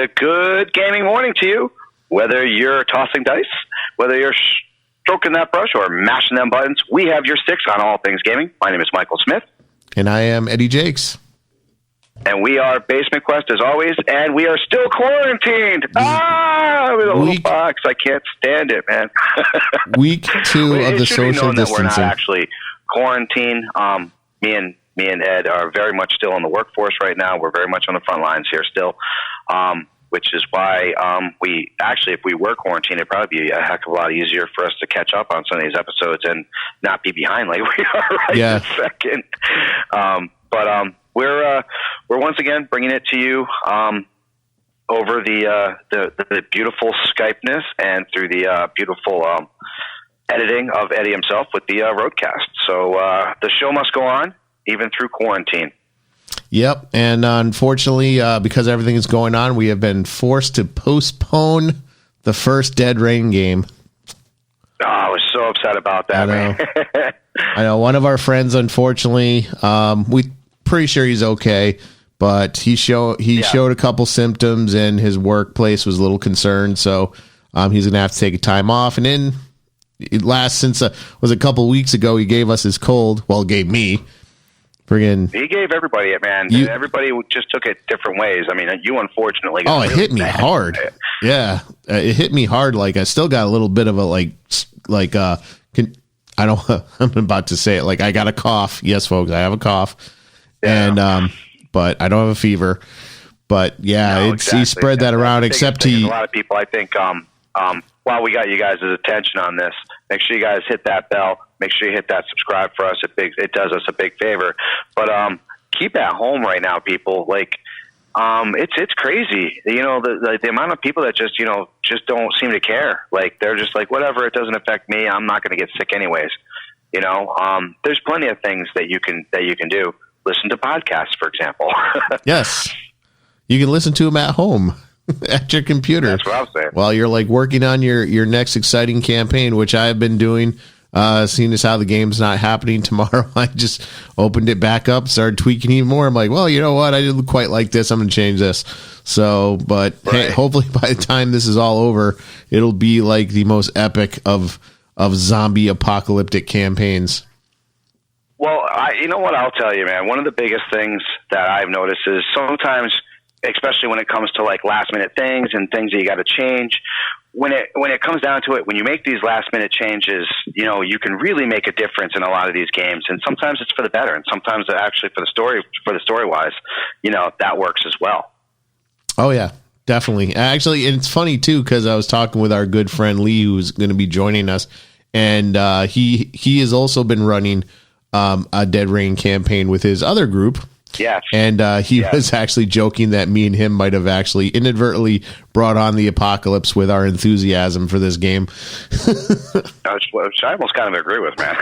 a good gaming morning to you. Whether you're tossing dice, whether you're stroking that brush or mashing them buttons, we have your six on all things gaming. My name is Michael Smith. And I am Eddie Jakes. And we are Basement Quest as always, and we are still quarantined. With a little box. I can't stand it, man. Week 2 of the social distancing. We're not actually quarantined. Me and Ed are very much still in the workforce right now. We're very much on the front lines here still, which is why we actually, if we were quarantined, it'd probably be a heck of a lot easier for us to catch up on some of these episodes and not be behind like we are this second. But we're once again bringing it to you over the beautiful Skypeness and through the beautiful editing of Eddie himself with the Roadcast. So the show must go on, even through quarantine. Yep, and unfortunately, because everything is going on, we have been forced to postpone the first Dead Rain game. Oh, I was so upset about that, man. I know. One of our friends, unfortunately, we pretty sure he's okay, but he showed a couple symptoms, and his workplace was a little concerned, so he's gonna have to take a time off. And then since was a couple weeks ago, he gave us his cold. Well, gave me. He gave everybody it, man. Everybody just took it different ways. I mean, you unfortunately. Oh, it hit me hard. Yeah, it hit me hard. Like I still got a little bit of a I'm about to say it. Like I got a cough. Yes, folks, I have a cough, and but I don't have a fever. But yeah, he spread that around. Except a lot of people, I think. While we got you guys' attention on this, make sure you guys hit that bell. Make sure you hit that subscribe for us. It does us a big favor. But keep at home right now, people. Like it's crazy. You know, the amount of people that just don't seem to care. Like they're just like, whatever, it doesn't affect me. I'm not going to get sick anyways. You know, there's plenty of things that you can do. Listen to podcasts, for example. Yes, you can listen to them at home. At your computer. That's what I was saying. While you're like working on your next exciting campaign, which I've been doing, seeing as how the game's not happening tomorrow, I just opened it back up, started tweaking even more. I'm like, well, you know what? I didn't quite like this. I'm going to change this. So, but hey, hopefully by the time this is all over, it'll be like the most epic of zombie apocalyptic campaigns. Well, you know what I'll tell you, man? One of the biggest things that I've noticed is sometimes, especially when it comes to like last minute things and things that you got to change, when it comes down to it, when you make these last minute changes, you know, you can really make a difference in a lot of these games. And sometimes it's for the better. And sometimes actually for the story wise, you know, that works as well. Oh yeah, definitely. Actually, and it's funny too, because I was talking with our good friend Lee, who's going to be joining us. And he has also been running a Dead Rain campaign with his other group. Yes. And he was actually joking that me and him might have actually inadvertently brought on the apocalypse with our enthusiasm for this game. Which I almost kind of agree with, man.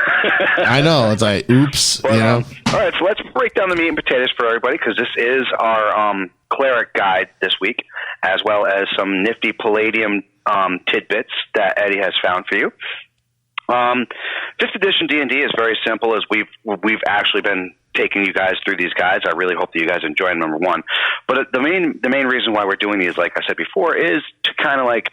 I know. It's like, oops. But, all right, so let's break down the meat and potatoes for everybody, because this is our Cleric guide this week, as well as some nifty Palladium tidbits that Eddie has found for you. 5th edition D&D is very simple, as we've actually been taking you guys through these guides. I really hope that you guys enjoy them, number one. But the main reason why we're doing these, like I said before, is to kind of like,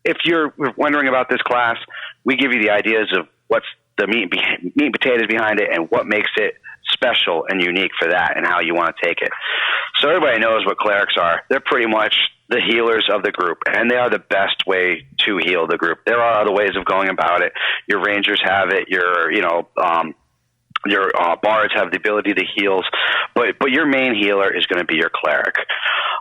if you're wondering about this class, we give you the ideas of what's the meat and potatoes behind it and what makes it special and unique for that and how you want to take it. So everybody knows what clerics are. They're pretty much the healers of the group, and they are the best way to heal the group. There are other ways of going about it. Your rangers have it. Your bards have the ability to heal, but your main healer is going to be your cleric.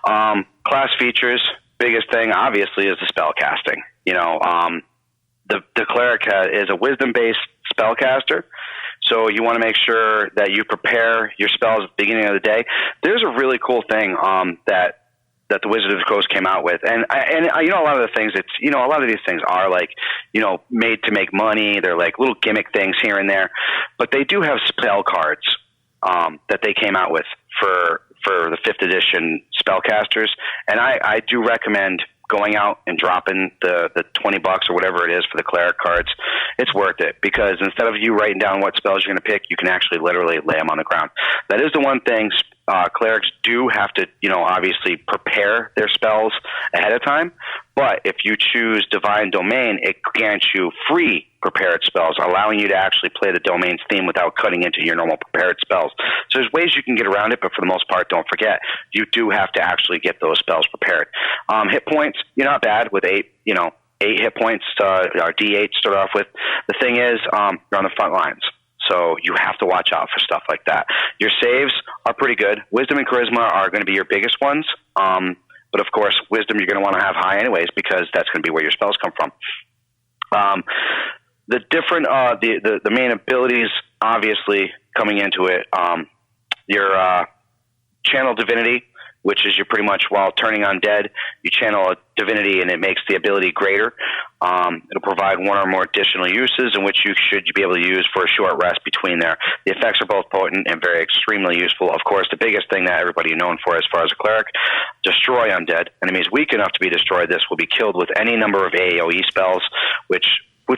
Class features, biggest thing obviously is the spell casting. You know, the cleric is a wisdom-based spellcaster, so you want to make sure that you prepare your spells at the beginning of the day. There's a really cool thing that the Wizard of the Coast came out with, and you know, a lot of the things, a lot of these things are like, you know, made to make money. They're like little gimmick things here and there, but they do have spell cards that they came out with for the 5th edition spellcasters, and I do recommend going out and dropping the $20 or whatever it is for the cleric cards. It's worth it, because instead of you writing down what spells you're going to pick, you can actually literally lay them on the ground. That is the one thing Clerics do have to, obviously prepare their spells ahead of time. But if you choose Divine Domain, it grants you free prepared spells, allowing you to actually play the domain's theme without cutting into your normal prepared spells. So there's ways you can get around it, but for the most part, don't forget, you do have to actually get those spells prepared. Hit points, you're not bad with 8 hit points, or D8 to start off with. The thing is, you're on the front lines. So you have to watch out for stuff like that. Your saves are pretty good. Wisdom and Charisma are going to be your biggest ones. But of course, Wisdom you're going to want to have high anyways, because that's going to be where your spells come from. The different, the main abilities, obviously, coming into it, your Channel Divinity, which is you pretty much, while turning undead, you channel a divinity and it makes the ability greater. It'll provide one or more additional uses in which you should be able to use for a short rest between there. The effects are both potent and very extremely useful. Of course, the biggest thing that everybody is known for as far as a cleric, destroy undead. Enemies weak enough to be destroyed. This will be killed with any number of AoE spells, which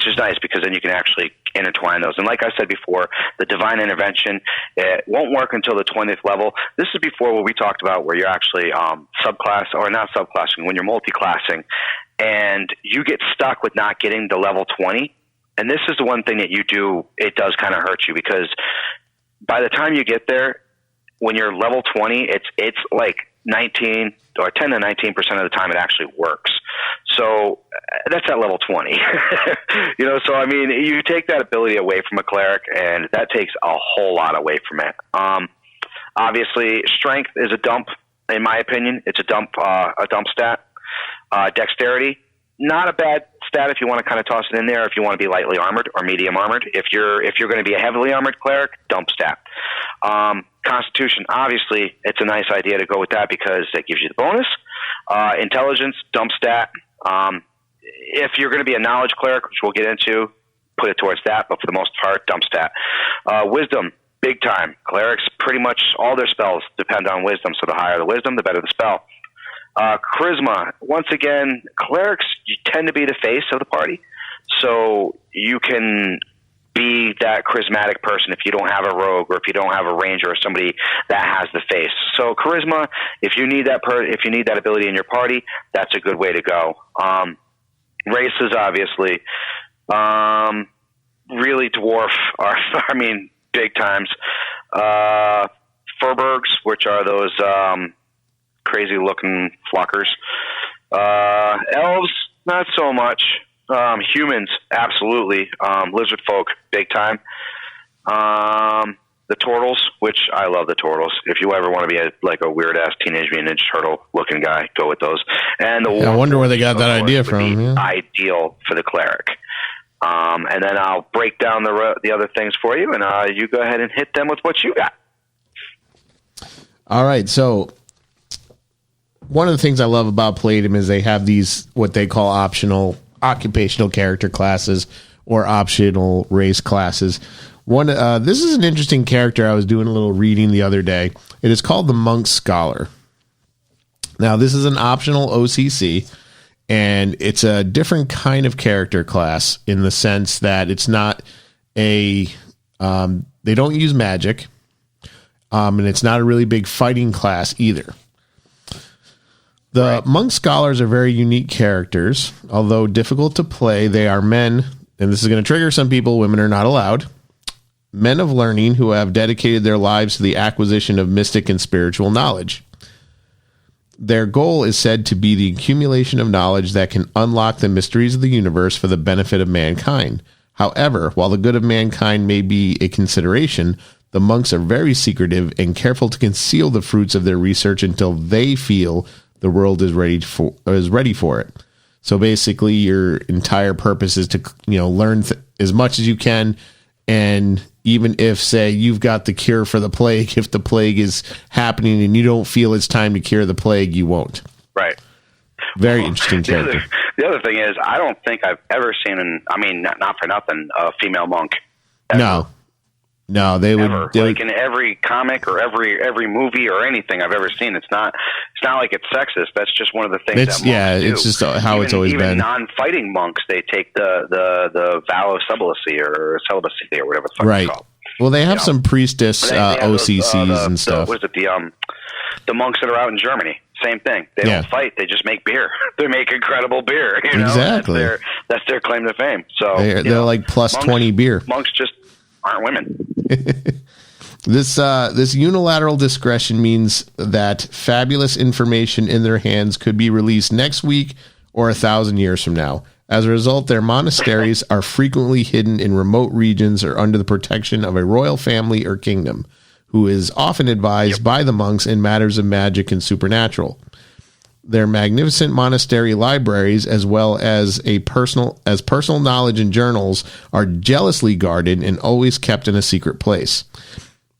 is nice because then you can actually intertwine those. And like I said before, the Divine Intervention, it won't work until the 20th level. This is before what we talked about where you're actually subclass, or not subclassing, when you're multi-classing, and you get stuck with not getting the level 20. And this is the one thing that you do, it does kind of hurt you, because by the time you get there, when you're level 20, it's like 19 or 10 to 19% of the time it actually works. So that's at level 20. So I mean, you take that ability away from a cleric and that takes a whole lot away from it. Obviously strength is a dump, in my opinion. It's a dump stat. Dexterity, not a bad stat if you want to kind of toss it in there, if you want to be lightly armored or medium armored. If you're going to be a heavily armored cleric, dump stat. Constitution, obviously, it's a nice idea to go with that because it gives you the bonus. Intelligence, dump stat. If you're going to be a knowledge cleric, which we'll get into, put it towards that, but for the most part, dump stat. Wisdom, big time. Clerics, pretty much all their spells depend on wisdom, so the higher the wisdom, the better the spell. Charisma, once again, clerics, you tend to be the face of the party, so you can be that charismatic person if you don't have a rogue or if you don't have a ranger or somebody that has the face. So charisma, if you need that ability in your party, that's a good way to go. Races, obviously, really dwarf are, big times. Furbergs, which are those crazy looking flockers. Elves, not so much. Humans, absolutely. Lizard folk, big time. The turtles, which I love the turtles. If you ever want to be a weird ass Teenage Mutant Ninja Turtle looking guy, go with those. And I wonder where they got that idea from. Yeah. Ideal for the cleric. And then I'll break down the other things for you, and you go ahead and hit them with what you got. All right, so one of the things I love about Palladium is they have these what they call optional occupational character classes or optional race classes. This is an interesting character. I was doing a little reading the other day. It is called the Monk Scholar. Now, this is an optional OCC, and it's a different kind of character class in the sense that it's not they don't use magic, and it's not a really big fighting class either. The Monk Scholars are very unique characters. Although difficult to play, they are men, and this is going to trigger some people, women are not allowed, men of learning who have dedicated their lives to the acquisition of mystic and spiritual knowledge. Their goal is said to be the accumulation of knowledge that can unlock the mysteries of the universe for the benefit of mankind. However, while the good of mankind may be a consideration, the monks are very secretive and careful to conceal the fruits of their research until they feel the world is ready for it. So basically, your entire purpose is to learn as much as you can, and even if, say, you've got the cure for the plague, if the plague is happening and you don't feel it's time to cure the plague, you won't. Right. Very interesting character. The other thing is, I don't think I've ever seen not for nothing, a female monk. Ever. No, they would like in every comic or every movie or anything I've ever seen. It's not like it's sexist. That's just one of the things. That monks do. It's just how it's always been. Even non-fighting monks, they take the vow of celibacy or whatever the fuck it's called. Well, they have some priestess OCCs and stuff. What is it? The monks that are out in Germany. Same thing. They don't fight. They just make beer. They make incredible beer. You know? Exactly. That's their claim to fame. So they're like plus monks, 20 beer. Monks just aren't women. This unilateral discretion means that fabulous information in their hands could be released next week or 1,000 years from now. As a result, their monasteries are frequently hidden in remote regions or under the protection of a royal family or kingdom, who is often advised by the monks in matters of magic and supernatural. Their magnificent monastery libraries, as well as personal knowledge and journals, are jealously guarded and always kept in a secret place.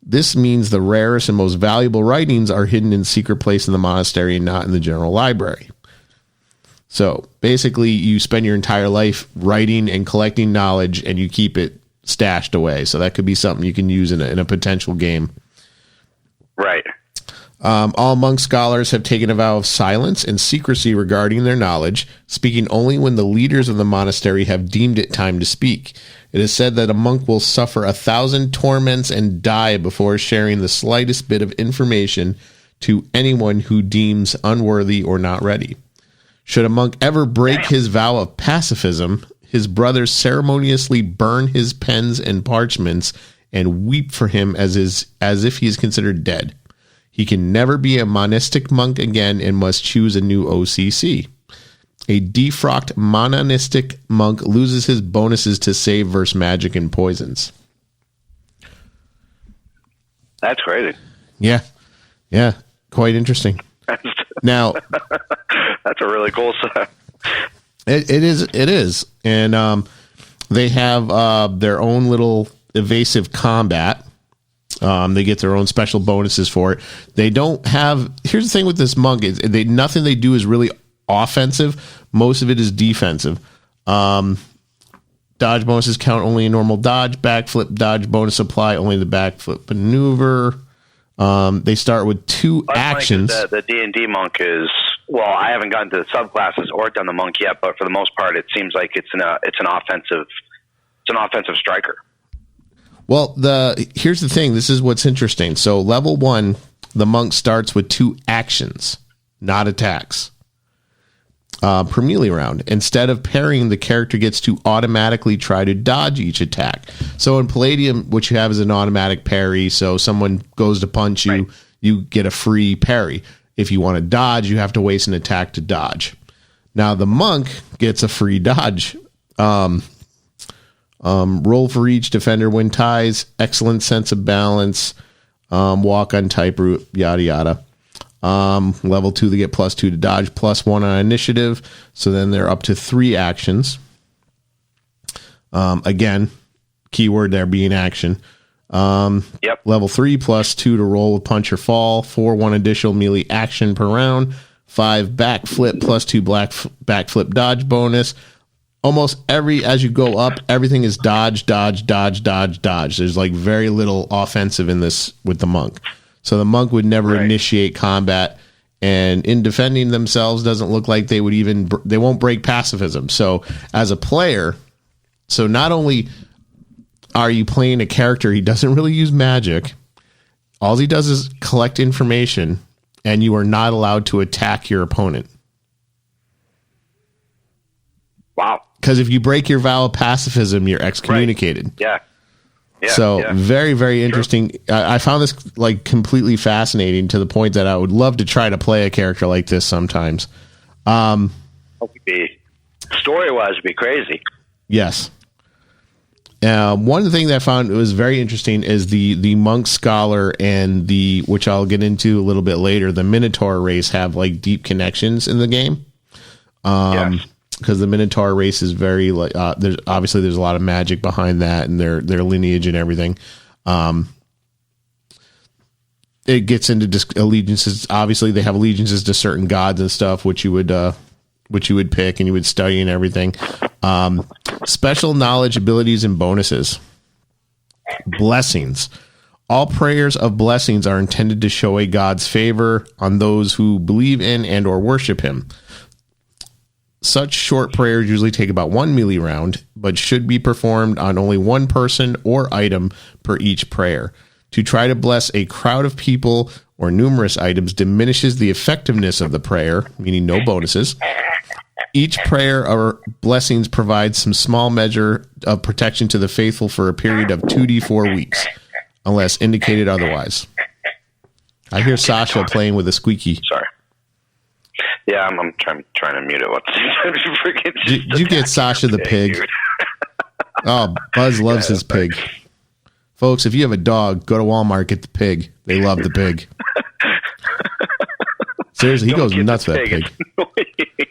This means the rarest and most valuable writings are hidden in secret place in the monastery and not in the general library. So basically, you spend your entire life writing and collecting knowledge, and you keep it stashed away. So that could be something you can use in a potential game. Right. All monk scholars have taken a vow of silence and secrecy regarding their knowledge, speaking only when the leaders of the monastery have deemed it time to speak. It is said that a monk will suffer 1,000 torments and die before sharing the slightest bit of information to anyone who deems unworthy or not ready. Should a monk ever break his vow of pacifism, his brothers ceremoniously burn his pens and parchments and weep for him as if he is considered dead. He can never be a monastic monk again and must choose a new OCC. A defrocked monistic monk loses his bonuses to save versus magic and poisons. That's crazy. Yeah. Quite interesting. Now, that's a really cool set. It is. And they have their own little evasive combat. They get their own special bonuses for it. They don't have. Here's the thing with this monk: is nothing they do is really offensive. Most of it is defensive. Dodge bonuses count only a normal dodge. Backflip dodge bonus apply only the backflip maneuver. They start with 2 actions. The DnD monk is, well, I haven't gotten to the subclasses or done the monk yet, but for the most part, it seems like it's an offensive striker. Well, here's the thing. This is what's interesting. So level 1, the monk starts with 2 actions, not attacks, per melee round. Instead of parrying, the character gets to automatically try to dodge each attack. So in Palladium, what you have is an automatic parry. So someone goes to punch you, right, you get a free parry. If you want to dodge, you have to waste an attack to dodge. Now the monk gets a free dodge. Roll for each defender win ties, excellent sense of balance, walk on type route, yada yada. Level 2, they get +2 to dodge, +1 on initiative. So then they're up to 3 actions. Again, keyword there being action. Level 3, +2 to roll with punch or fall. 4, 1 additional melee action per round. 5, backflip, +2 backflip dodge bonus. Almost as you go up, everything is dodge, dodge, dodge, dodge, dodge. There's like very little offensive in this with the monk. So the monk would never initiate combat, and in defending themselves doesn't look like they won't break pacifism. So as a player, so not only are you playing a character, he doesn't really use magic. All he does is collect information, and you are not allowed to attack your opponent. Wow. Because if you break your vow of pacifism, you're excommunicated. Right. Yeah, very, very interesting. I found this like completely fascinating to the point that I would love to try to play a character like this sometimes. Story-wise, would be crazy. Yes. One thing that I found was very interesting is the monk scholar and which I'll get into a little bit later, the Minotaur race have like deep connections in the game. Yes. Because the Minotaur race is very like there's a lot of magic behind that and their lineage and everything. It gets into allegiances. Obviously, they have allegiances to certain gods and stuff, which you would pick and you would study and everything. Special knowledge, abilities, and bonuses. Blessings. All prayers of blessings are intended to show a god's favor on those who believe in and or worship him. Such short prayers usually take about 1 melee round, but should be performed on only one person or item per each prayer. To try to bless a crowd of people or numerous items diminishes the effectiveness of the prayer, meaning no bonuses. Each prayer or blessings provides some small measure of protection to the faithful for a period of 2d4 weeks, unless indicated otherwise. I hear Sasha playing with a squeaky. Sorry. Yeah, I'm trying to mute it. Did you get Sasha the pig? Oh, Buzz loves his pig. Folks, if you have a dog, go to Walmart, get the pig. They love the pig. Seriously, he goes nuts for that pig.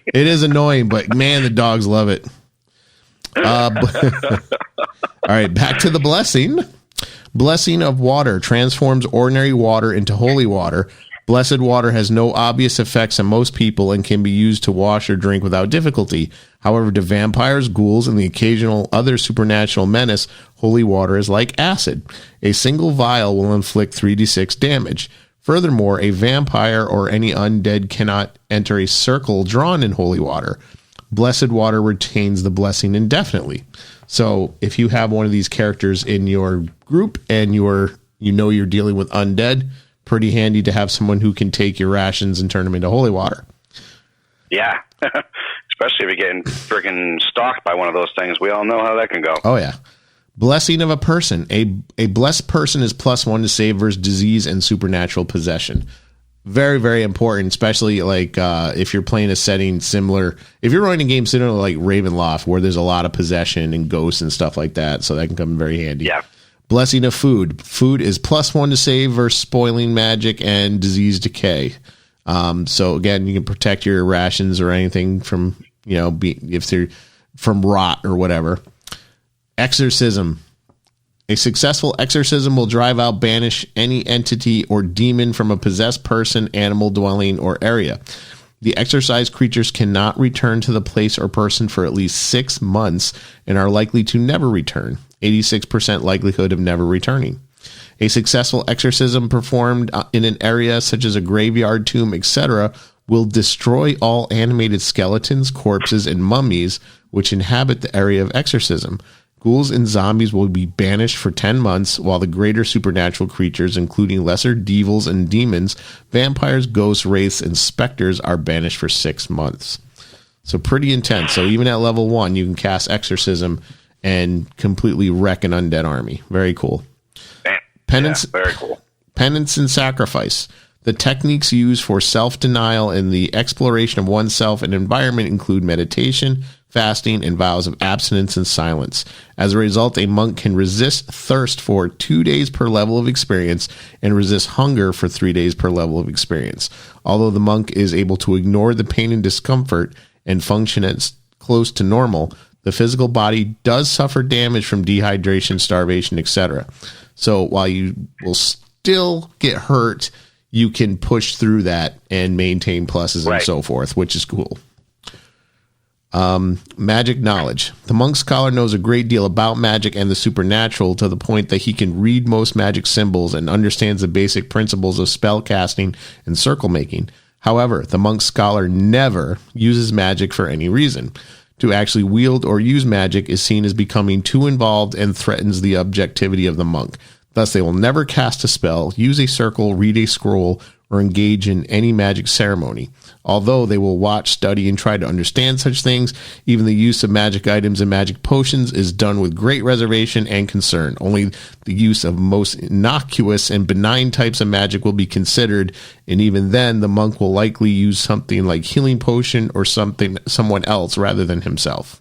It is annoying, but man, the dogs love it. All right, back to the blessing. Blessing of water transforms ordinary water into holy water. Blessed water has no obvious effects on most people and can be used to wash or drink without difficulty. However, to vampires, ghouls, and the occasional other supernatural menace, holy water is like acid. A single vial will inflict 3d6 damage. Furthermore, a vampire or any undead cannot enter a circle drawn in holy water. Blessed water retains the blessing indefinitely. So if you have one of these characters in your group and you're dealing with undead, pretty handy to have someone who can take your rations and turn them into holy water. Yeah. Especially if you're getting freaking stalked by one of those things. We all know how that can go. Oh, yeah. Blessing of a person. A blessed person is +1 to save versus disease and supernatural possession. Very, very important, especially like if you're playing a setting similar. If you're running a game similar like Ravenloft, where there's a lot of possession and ghosts and stuff like that, so that can come in very handy. Yeah. Blessing of food. Food is +1 to save versus spoiling magic and disease decay. So again, you can protect your rations or anything from, if they're from rot or whatever. Exorcism. A successful exorcism will drive out, banish any entity or demon from a possessed person, animal, dwelling, or area. The exorcised creatures cannot return to the place or person for at least 6 months and are likely to never return. 86% likelihood of never returning. A successful exorcism performed in an area such as a graveyard, tomb, etc. will destroy all animated skeletons, corpses, and mummies which inhabit the area of exorcism. Ghouls and zombies will be banished for 10 months, while the greater supernatural creatures, including lesser devils and demons, vampires, ghosts, wraiths, and specters, are banished for 6 months. So pretty intense. So even at level 1, you can cast Exorcism and completely wreck an undead army. Very cool. Penance, yeah, very cool. Penance and sacrifice. The techniques used for self-denial and the exploration of oneself and environment include meditation, fasting, and vows of abstinence and silence. As a result, a monk can resist thirst for 2 days per level of experience and resist hunger for 3 days per level of experience. Although the monk is able to ignore the pain and discomfort and function as close to normal, the physical body does suffer damage from dehydration, starvation, etc. So while you will still get hurt, you can push through that and maintain pluses and so forth, which is cool. Magic knowledge. The monk scholar knows a great deal about magic and the supernatural to the point that he can read most magic symbols and understands the basic principles of spell casting and circle making. However, the monk scholar never uses magic for any reason. To actually wield or use magic is seen as becoming too involved and threatens the objectivity of the monk. Thus, they will never cast a spell, use a circle, read a scroll, or engage in any magic ceremony. Although they will watch, study, and try to understand such things, even the use of magic items and magic potions is done with great reservation and concern. Only the use of most innocuous and benign types of magic will be considered, and even then, the monk will likely use something like healing potion or someone else rather than himself.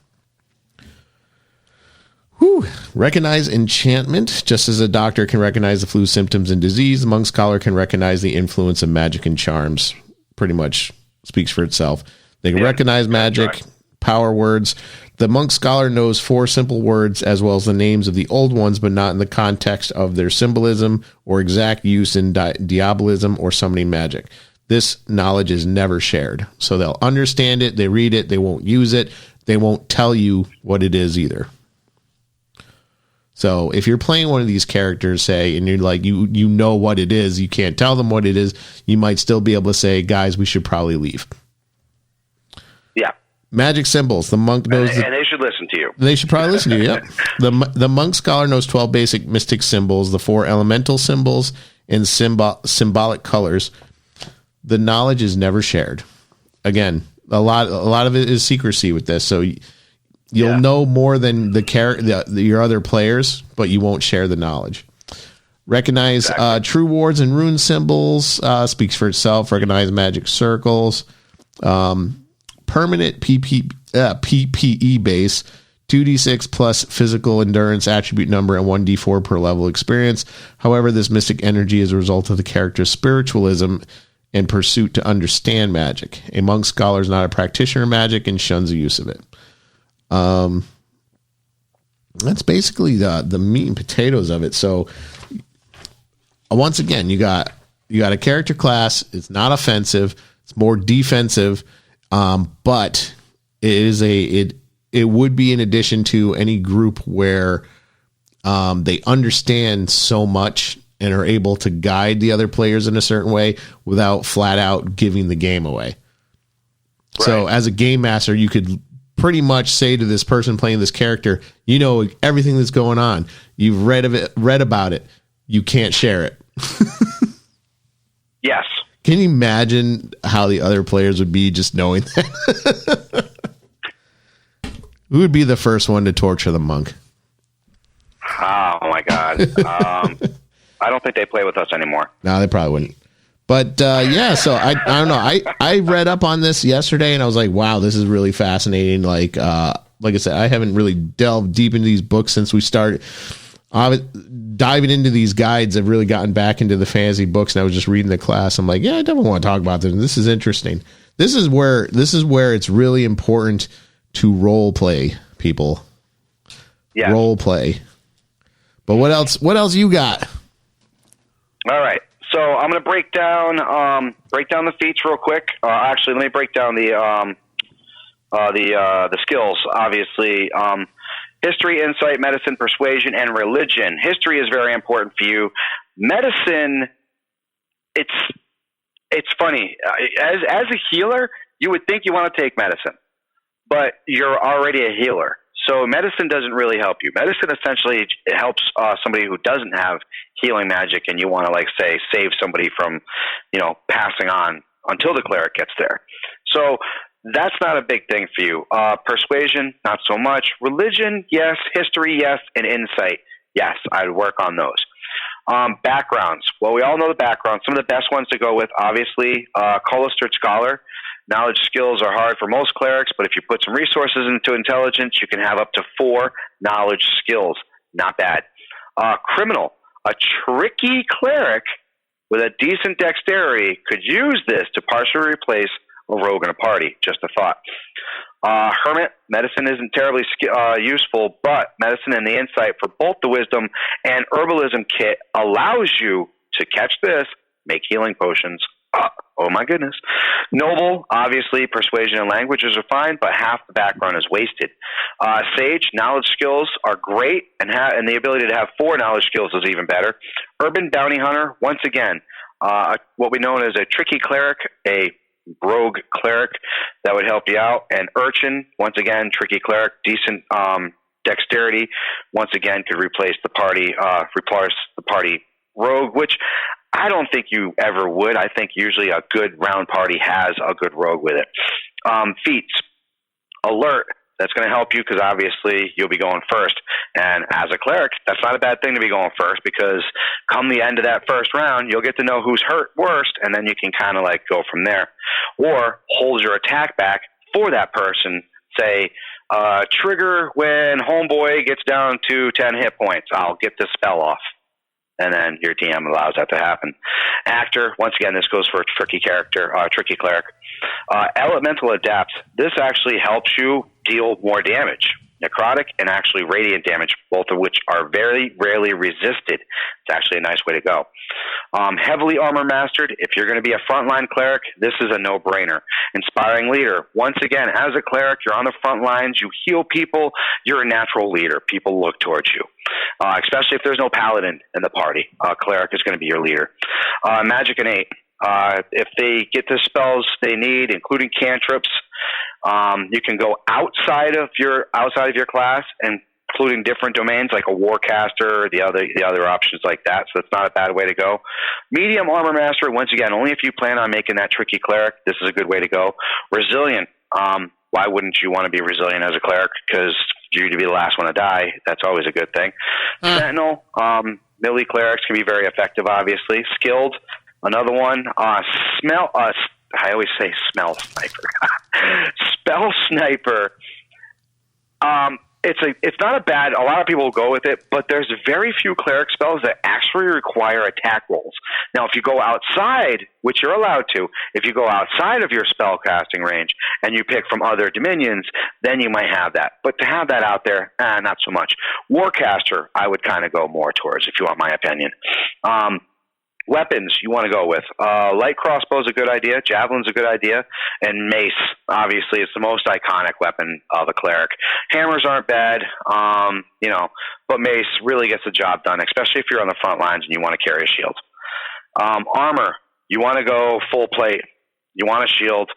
Recognize enchantment. Just as a doctor can recognize the flu symptoms and disease, the monk scholar can recognize the influence of magic and charms. Pretty much speaks for itself. They can recognize magic, power words. The monk scholar knows 4 simple words as well as the names of the old ones, but not in the context of their symbolism or exact use in diabolism or summoning magic. This knowledge is never shared. So they'll understand it, they read it, they won't use it, they won't tell you what it is either. So if you're playing one of these characters, say, and you're like, you know what it is, you can't tell them what it is, you might still be able to say, guys, we should probably leave. Yeah. Magic symbols. The monk knows, and they should listen to you. They should probably listen to you. Yep. The monk scholar knows 12 basic mystic symbols, the 4 elemental symbols, and symbolic colors. The knowledge is never shared. Again, a lot of it is secrecy with this, so you'll know more than your other players, but you won't share the knowledge. Recognize true wards and rune symbols. Speaks for itself. Recognize magic circles. Permanent PPE base. 2d6 plus physical endurance, attribute number, and 1d4 per level experience. However, this mystic energy is a result of the character's spiritualism and pursuit to understand magic. A monk scholar is not a practitioner of magic and shuns the use of it. That's basically the meat and potatoes of it. So once again, you got a character class. It's not offensive. It's more defensive. But it would be in addition to any group where they understand so much and are able to guide the other players in a certain way without flat out giving the game away. Right. So as a game master, you could pretty much say to this person playing this character, you know everything that's going on. You've read about it. You can't share it. Yes. Can you imagine how the other players would be just knowing that? Who would be the first one to torture the monk? Oh my God. I don't think they play with us anymore. No, they probably wouldn't. But so I don't know. I read up on this yesterday and I was like, wow, this is really fascinating. Like I said, I haven't really delved deep into these books since we started. Diving into these guides, I've really gotten back into the fantasy books, and I was just reading the class. I'm like, yeah, I definitely want to talk about this. This is interesting. This is where it's really important to role play, people. Yeah, role play. But what else? What else you got? All right, so I'm going to break down the feats real quick. Actually, let me break down the skills. Obviously. History, insight, medicine, persuasion, and religion. History is very important for you. Medicine, it's funny. As a healer, you would think you want to take medicine, but you're already a healer. So medicine doesn't really help you. Medicine essentially it helps somebody who doesn't have healing magic, and you want to, like, say, save somebody from, passing on until the cleric gets there. So that's not a big thing for you. Persuasion, not so much. Religion, yes. History, yes. And insight, yes. I'd work on those. Backgrounds. Well, we all know the background. Some of the best ones to go with, obviously, Colistered Scholar. Knowledge skills are hard for most clerics, but if you put some resources into intelligence, you can have up to 4 knowledge skills. Not bad. Criminal. A tricky cleric with a decent dexterity could use this to partially replace a rogue in a party. Just a thought. Hermit. Medicine isn't terribly useful, but medicine and the insight for both the wisdom and herbalism kit allows you to catch this, make healing potions. Oh my goodness. Noble, obviously, persuasion and languages are fine, but half the background is wasted. Sage, knowledge skills are great, and the ability to have 4 knowledge skills is even better. Urban bounty hunter, once again, what we know as a tricky cleric, a rogue cleric that would help you out. And urchin, once again, tricky cleric, decent dexterity, once again could replace the party rogue, which I don't think you ever would. I think usually a good round party has a good rogue with it. Feats. Alert. That's going to help you because obviously you'll be going first. And as a cleric, that's not a bad thing to be going first because come the end of that first round, you'll get to know who's hurt worst, and then you can kind of like go from there. Or hold your attack back for that person. Say, trigger when homeboy gets down to 10 hit points. I'll get this spell off. And then your DM allows that to happen. Actor, once again, this goes for a tricky character, tricky cleric. Elemental Adapt. This actually helps you deal more damage. Necrotic and actually radiant damage, both of which are very rarely resisted. It's actually a nice way to go. Heavily armor mastered. If you're going to be a frontline cleric, this is a no-brainer. Inspiring leader. Once again, as a cleric, you're on the front lines. You heal people. You're a natural leader. People look towards you. Especially if there's no paladin in the party. Cleric is going to be your leader. Magic innate. If they get the spells they need, including cantrips, You can go outside of your class, and including different domains like a warcaster or the other options like that. So it's not a bad way to go. Medium armor master, once again, only if you plan on making that tricky cleric, this is a good way to go. Resilient. Why wouldn't you want to be resilient as a cleric? Because you're to be the last one to die. That's always a good thing. Sentinel. Melee clerics can be very effective, obviously. Skilled. Another one. I always say smell sniper. Spell sniper. It's not a bad. A lot of people will go with it, but there's very few cleric spells that actually require attack rolls. Now, if you go outside, which you're allowed to, if you go outside of your spell casting range and you pick from other dominions, then you might have that. But to have that out there, not so much. Warcaster, I would kind of go more towards, if you want my opinion. Weapons you want to go with. Light crossbow is a good idea. Javelin's a good idea. And mace, obviously, is the most iconic weapon of a cleric. Hammers aren't bad, but mace really gets the job done, especially if you're on the front lines and you want to carry a shield. Armor, you want to go full plate. You want a shield,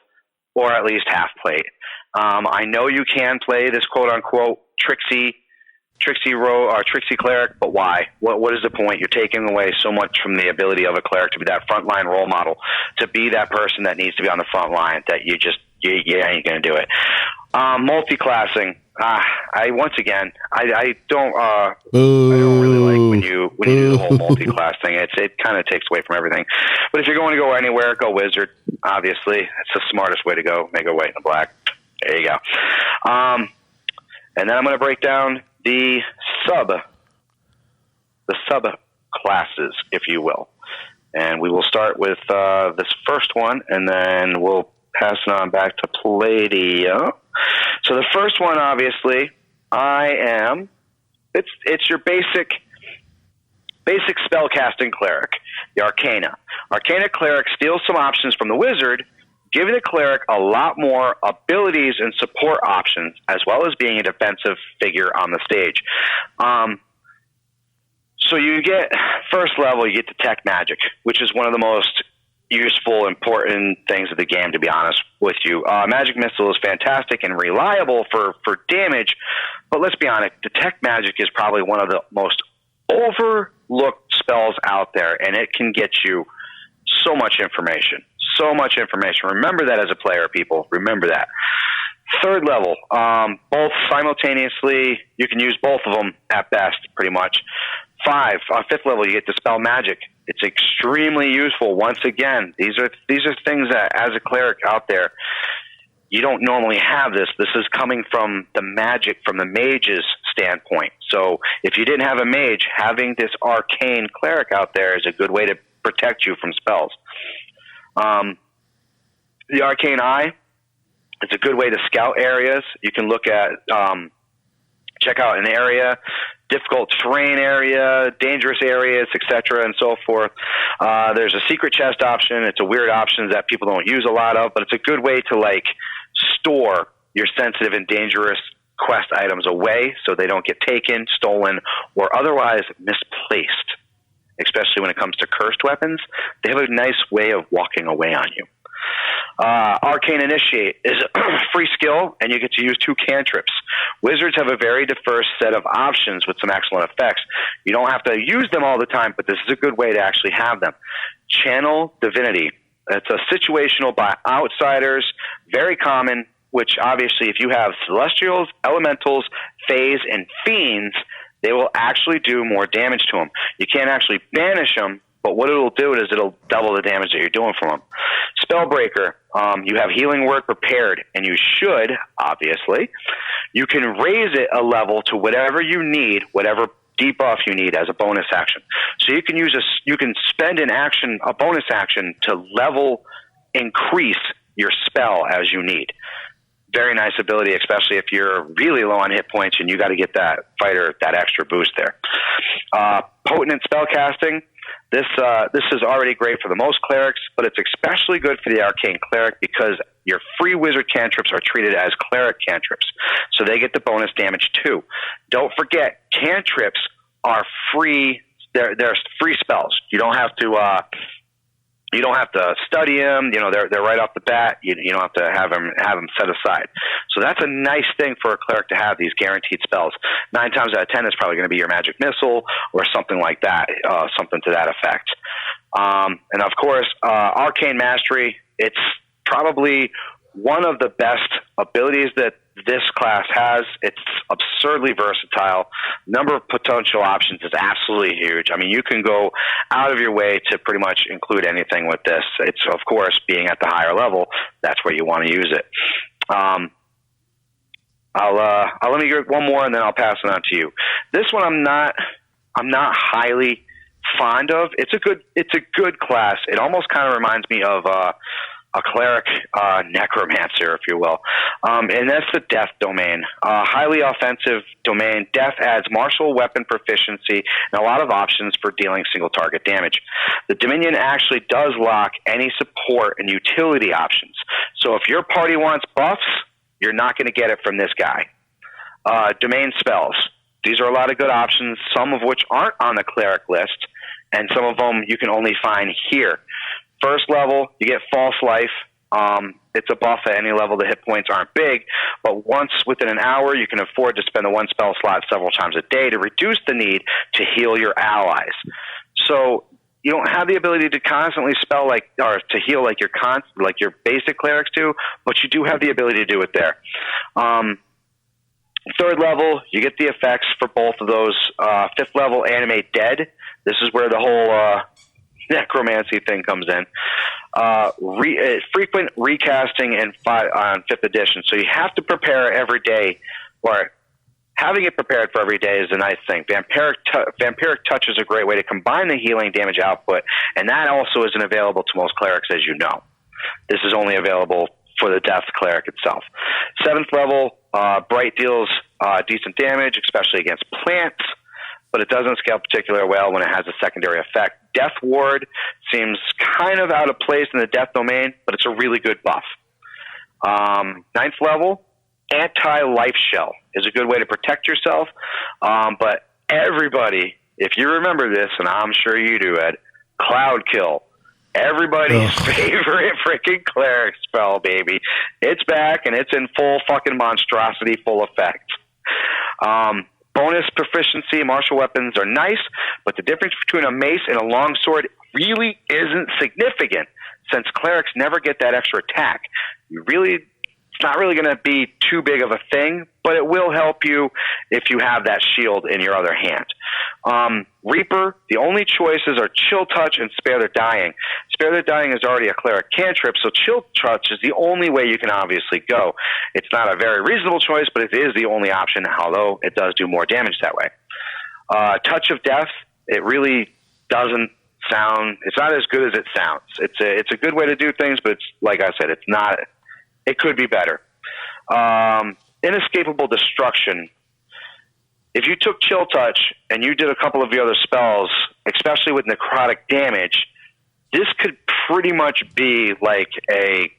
or at least half plate. I know you can play this quote-unquote tricksy cleric, but why? What is the point? You're taking away so much from the ability of a cleric to be that frontline role model, to be that person that needs to be on the front line, that you ain't gonna do it. Multi-classing. I don't really like when you do the whole multi-class thing. It kind of takes away from everything. But if you're going to go anywhere, go wizard. Obviously, it's the smartest way to go. Make it white and black. There you go. And then I'm going to break down the subclasses, if you will. And we will start with this first one, and then we'll pass it on back to Palladium. So the first one, obviously, it's your basic spellcasting cleric, the Arcana. Arcana cleric steals some options from the wizard, giving the cleric a lot more abilities and support options, as well as being a defensive figure on the stage. So you get, first level, you get Detect Magic, which is one of the most useful, important things of the game, to be honest with you. Magic Missile is fantastic and reliable for damage, but let's be honest, Detect Magic is probably one of the most overlooked spells out there, and it can get you so much information. So much information. Remember that as a player, people. Remember that. Third level, both simultaneously. You can use both of them at best, pretty much. Fifth level, you get Dispel Magic. It's extremely useful. Once again, these are things that, as a cleric out there, you don't normally have this. This is coming from the magic, from the mage's standpoint. So if you didn't have a mage, having this arcane cleric out there is a good way to protect you from spells. The Arcane Eye, it's a good way to scout areas. You can look at, check out an area, difficult terrain area, dangerous areas, etc., and so forth. There's a secret chest option. It's a weird option that people don't use a lot of, but it's a good way to store your sensitive and dangerous quest items away so they don't get taken, stolen, or otherwise misplaced. Especially when it comes to cursed weapons, they have a nice way of walking away on you. Arcane Initiate is a free skill, and you get to use 2 cantrips. Wizards have a very diverse set of options with some excellent effects. You don't have to use them all the time, but this is a good way to actually have them. Channel Divinity. It's a situational by outsiders, very common, which obviously if you have Celestials, Elementals, Fays, and Fiends, they will actually do more damage to them. You can't actually banish them, but what it'll do is it'll double the damage that you're doing from them. Spellbreaker, you have Healing Word prepared, and you should, obviously. You can raise it a level to whatever you need, whatever debuff you need as a bonus action. So you can you can spend a bonus action to increase your spell as you need. Very nice ability, especially if you're really low on hit points and you got to get that fighter that extra boost there. Potent spellcasting. This is already great for the most clerics, but it's especially good for the arcane cleric because your free wizard cantrips are treated as cleric cantrips, so they get the bonus damage too. Don't forget, cantrips are free. They're free spells. You don't have to You don't have to study them. They're right off the bat. You don't have to have them set aside. So that's a nice thing for a cleric to have, these guaranteed spells. 9 times out of 10, it's probably going to be your magic missile or something like that, something to that effect. And of course, arcane mastery. It's probably one of the best abilities that this class has. It's absurdly versatile. Number of potential options is absolutely huge. I mean, you can go out of your way to pretty much include anything with this. It's, of course, being at the higher level, that's where you want to use it. I'll let me get one more and then I'll pass it on to you. This one I'm not highly fond of. It's a good class. It almost kind of reminds me of a cleric necromancer, if you will. And that's the death domain. Highly offensive domain. Death adds martial weapon proficiency and a lot of options for dealing single target damage. The Dominion actually does lock any support and utility options. So if your party wants buffs, you're not going to get it from this guy. Domain spells. These are a lot of good options, some of which aren't on the cleric list, and some of them you can only find here. First level, you get False Life. It's a buff at any level. The hit points aren't big, but once within an hour, you can afford to spend the one spell slot several times a day to reduce the need to heal your allies. So you don't have the ability to constantly spell or to heal like your basic clerics do, but you do have the ability to do it there. Third level, you get the effects for both of those. Fifth level, Animate Dead. This is where the whole necromancy thing comes in. Frequent recasting on 5th edition. So you have to prepare every day, or having it prepared for every day is a nice thing. Vampiric Touch is a great way to combine the healing damage output, and that also isn't available to most clerics, as you know. This is only available for the Death Cleric itself. 7th level, Bright deals decent damage, especially against plants, but it doesn't scale particularly well when it has a secondary effect. Death Ward seems kind of out of place in the Death domain, but it's a really good buff. 9th level, Anti-Life Shell is a good way to protect yourself, but everybody, if you remember this, and I'm sure you do, Ed, Cloud Kill. Everybody's favorite freaking cleric spell, baby. It's back, and it's in full fucking monstrosity, full effect. Bonus proficiency, martial weapons are nice, but the difference between a mace and a longsword really isn't significant, since clerics never get that extra attack. It's not really going to be too big of a thing, but it will help you if you have that shield in your other hand. Reaper, the only choices are Chill Touch and Spare the Dying. Spare the Dying is already a cleric cantrip, so Chill Touch is the only way you can obviously go. It's not a very reasonable choice, but it is the only option, although it does do more damage that way. Touch of Death, it really doesn't sound, it's not as good as it sounds. It's a good way to do things, but it's, like I said, it's not, it could be better. Inescapable Destruction. If you took Chill Touch and you did a couple of the other spells, especially with necrotic damage, this could pretty much be like a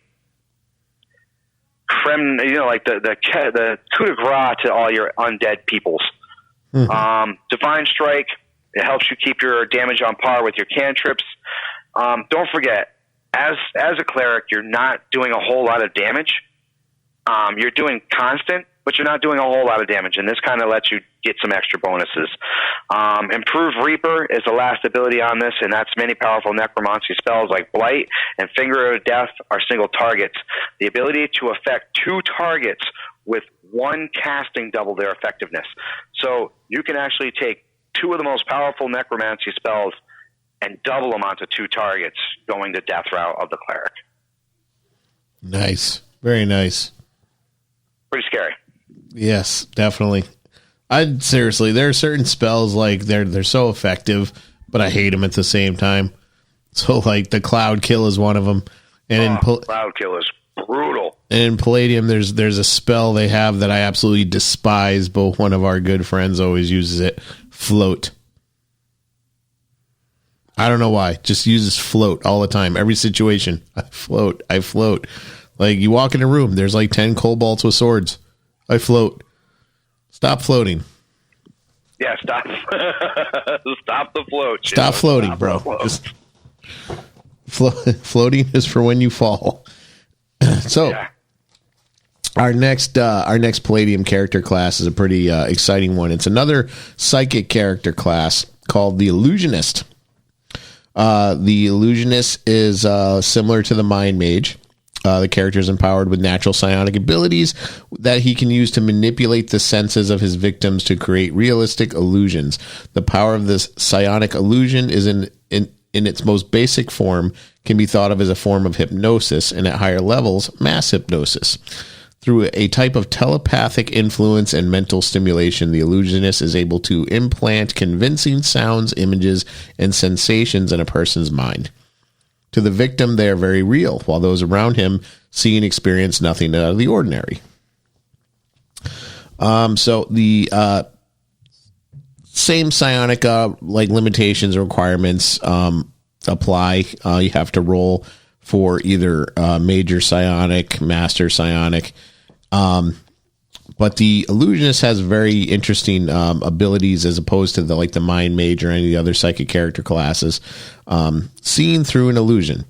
creme, like the coup de grace to all your undead peoples. Mm-hmm. Divine Strike, it helps you keep your damage on par with your cantrips. Don't forget, as a cleric, you're not doing a whole lot of damage. You're doing constant, but you're not doing a whole lot of damage, and this kind of lets you get some extra bonuses. Improved Reaper is the last ability on this, and that's many powerful necromancy spells like Blight and Finger of Death are single targets. The ability to affect 2 targets with 1 casting double their effectiveness. So you can actually take 2 of the most powerful necromancy spells and double them onto 2 targets, going the death route of the cleric. Nice. Very nice. Pretty scary. Yes, definitely. Seriously, there are certain spells like they're so effective, but I hate them at the same time. So like the Cloud Kill is one of them, and Cloud Kill is brutal. And in Palladium, there's a spell they have that I absolutely despise, but one of our good friends always uses it. Float. I don't know why. Just uses float all the time. Every situation. I float. Like you walk in a room, there's like 10 kobolds with swords. I float. Stop floating. Yeah, stop. Stop the float. Stop floating, bro. Floating is for when you fall. So our next Palladium character class is a pretty exciting one. It's another psychic character class called the Illusionist. The Illusionist is similar to the Mind Mage. The character is empowered with natural psionic abilities that he can use to manipulate the senses of his victims to create realistic illusions. The power of this psionic illusion is in its most basic form can be thought of as a form of hypnosis, and at higher levels, mass hypnosis. Through a type of telepathic influence and mental stimulation, the illusionist is able to implant convincing sounds, images, and sensations in a person's mind. To the victim, they are very real, while those around him see and experience nothing out of the ordinary. So the same psionic limitations or requirements apply. You have to roll for either major psionic, master psionic. But the illusionist has very interesting abilities as opposed to the Mind Mage or any of the other psychic character classes. Seeing through an illusion.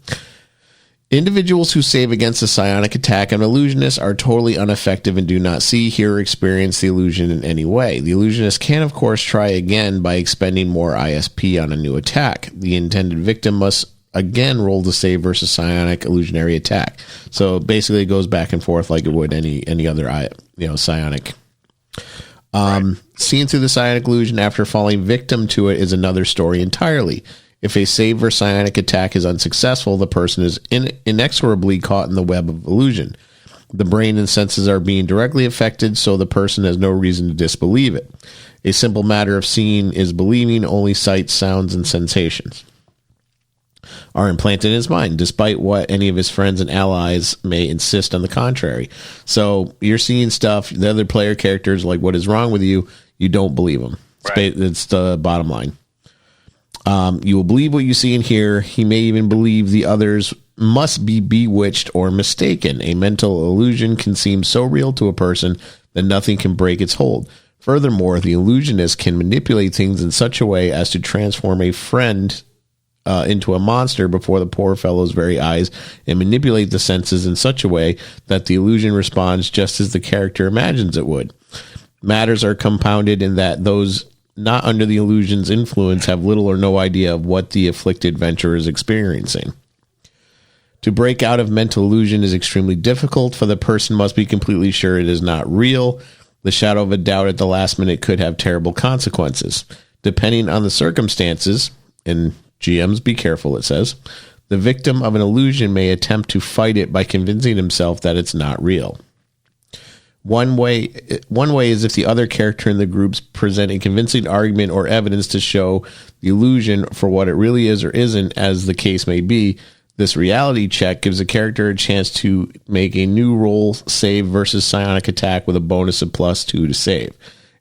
Individuals who save against a psionic attack of an illusionist are totally ineffective and do not see, hear, or experience the illusion in any way. The illusionist can, of course, try again by expending more ISP on a new attack. The intended victim must again roll the save versus psionic illusionary attack. So basically it goes back and forth like it would any other psionic. Seeing through the psionic illusion after falling victim to it is another story entirely. If a save or psionic attack is unsuccessful, the person is inexorably caught in the web of illusion. The brain and senses are being directly affected, so the person has no reason to disbelieve it. A simple matter of seeing is believing. Only sights, sounds, and sensations are implanted in his mind, despite what any of his friends and allies may insist on the contrary. So you're seeing stuff, the other player characters, like, what is wrong with you? You don't believe them. Right. It's the bottom line. You will believe what you see and hear. He may even believe the others must be bewitched or mistaken. A mental illusion can seem so real to a person that nothing can break its hold. Furthermore, the illusionist can manipulate things in such a way as to transform a friend into a monster before the poor fellow's very eyes, and manipulate the senses in such a way that the illusion responds just as the character imagines it would. Matters are compounded in that those not under the illusion's influence have little or no idea of what the afflicted venturer is experiencing. To break out of mental illusion is extremely difficult, for the person must be completely sure it is not real. The shadow of a doubt at the last minute could have terrible consequences. Depending on the circumstances, and GMs be careful, it says, the victim of an illusion may attempt to fight it by convincing himself that it's not real. One way is if the other character in the groups present a convincing argument or evidence to show the illusion for what it really is or isn't, as the case may be. This reality check gives a character a chance to make a new roll save versus psionic attack with a bonus of +2 to save.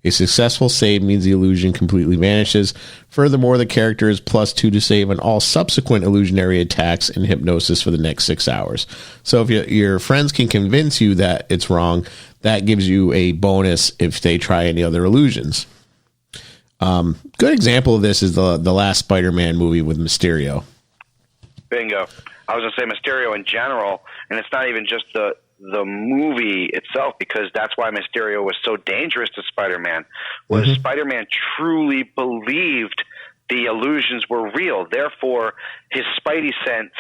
A successful save means the illusion completely vanishes. Furthermore, the character is +2 to save on all subsequent illusionary attacks and hypnosis for the next 6 hours. So if your friends can convince you that it's wrong, that gives you a bonus if they try any other illusions. Good example of this is the last Spider-Man movie with Mysterio. Bingo. I was going to say Mysterio in general, and it's not even just the movie itself, because that's why Mysterio was so dangerous to Spider-Man, was Spider-Man truly believed the illusions were real. Therefore, his spidey sense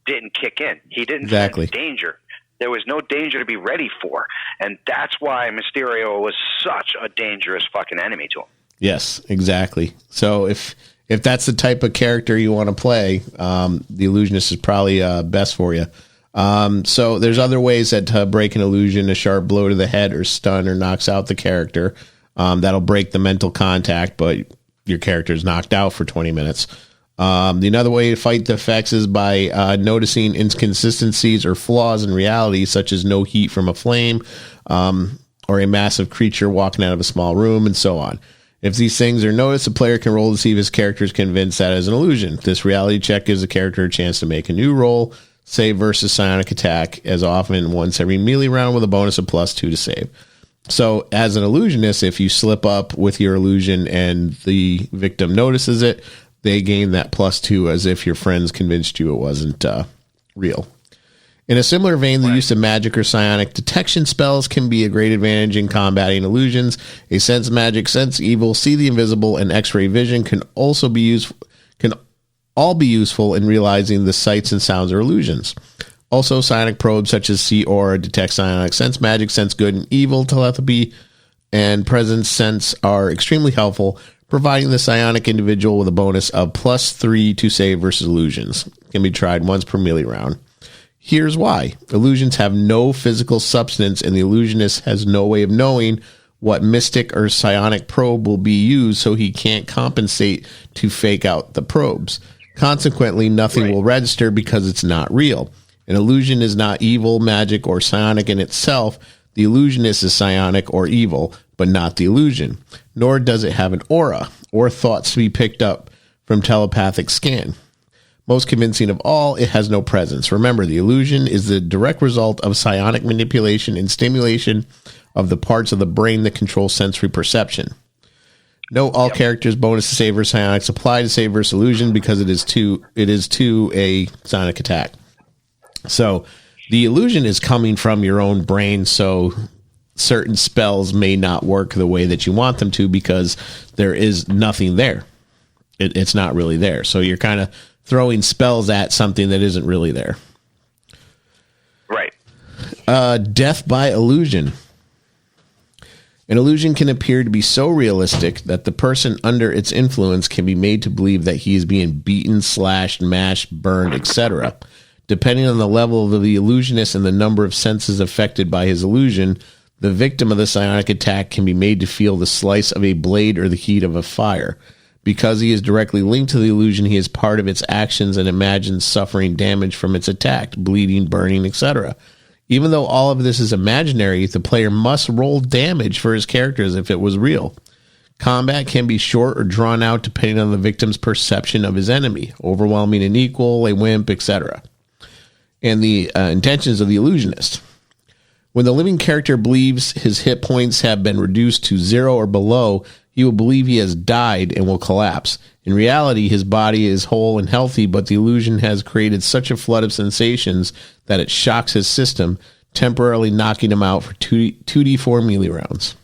didn't kick in. He didn't sense danger. There was no danger to be ready for. And that's why Mysterio was such a dangerous fucking enemy to him. Yes, exactly. So if that's the type of character you want to play, the Illusionist is probably best for you. So there's other ways that break an illusion: a sharp blow to the head, or stun, or knocks out the character. That'll break the mental contact, but your character is knocked out for 20 minutes. Another way to fight the effects is by noticing inconsistencies or flaws in reality, such as no heat from a flame, or a massive creature walking out of a small room, and so on. If these things are noticed, the player can roll to see if his character is convinced that is an illusion. This reality check gives the character a chance to make a new roll, save versus psionic attack, as often once every melee round with a bonus of +2 to save. So as an illusionist, if you slip up with your illusion and the victim notices it, they gain that +2 as if your friends convinced you it wasn't real. In a similar vein, the use of magic or psionic detection spells can be a great advantage in combating illusions. A sense magic, sense evil, see the invisible, and X-ray vision can also be useful in realizing the sights and sounds or illusions. Also, psionic probes such as see aura, detect psionic, sense magic, sense good and evil, telepathy, and presence sense are extremely helpful, providing the psionic individual with a bonus of +3 to save versus illusions. Can be tried once per melee round. Here's why. Illusions have no physical substance, and the illusionist has no way of knowing what mystic or psionic probe will be used, so he can't compensate to fake out the probes. Consequently, nothing will register because it's not real. An illusion is not evil, magic, or psionic in itself. The illusionist is psionic or evil, but not the illusion. Nor does it have an aura or thoughts to be picked up from telepathic scan. Most convincing of all, it has no presence. Remember, the illusion is the direct result of psionic manipulation and stimulation of the parts of the brain that control sensory perception. Note all characters' bonus to save versus psionics apply to save versus illusion because it is to a psionic attack. So the illusion is coming from your own brain, so certain spells may not work the way that you want them to because there is nothing there. It's not really there. So you're kind of throwing spells at something that isn't really there. Right. Death by illusion. An illusion can appear to be so realistic that the person under its influence can be made to believe that he is being beaten, slashed, mashed, burned, etc. Depending on the level of the illusionist and the number of senses affected by his illusion, the victim of the psionic attack can be made to feel the slice of a blade or the heat of a fire. Because he is directly linked to the illusion, he is part of its actions and imagines suffering damage from its attack, bleeding, burning, etc. Even though all of this is imaginary, the player must roll damage for his character as if it was real. Combat can be short or drawn out depending on the victim's perception of his enemy, overwhelming and equal, a wimp, etc. And the intentions of the illusionist. When the living character believes his hit points have been reduced to 0 or below, he will believe he has died and will collapse. In reality, his body is whole and healthy, but the illusion has created such a flood of sensations that it shocks his system, temporarily knocking him out for 2d4 melee rounds.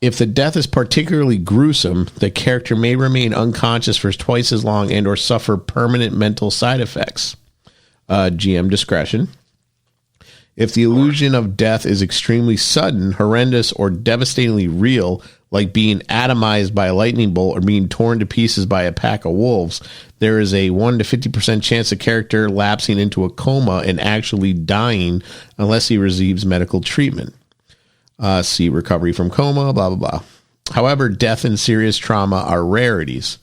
If the death is particularly gruesome, the character may remain unconscious for twice as long and or suffer permanent mental side effects. GM discretion. If the illusion of death is extremely sudden, horrendous, or devastatingly real, like being atomized by a lightning bolt or being torn to pieces by a pack of wolves, there is a 1 to 50% chance the character lapsing into a coma and actually dying unless he receives medical treatment. See recovery from coma, blah, blah, blah. However, death and serious trauma are rarities.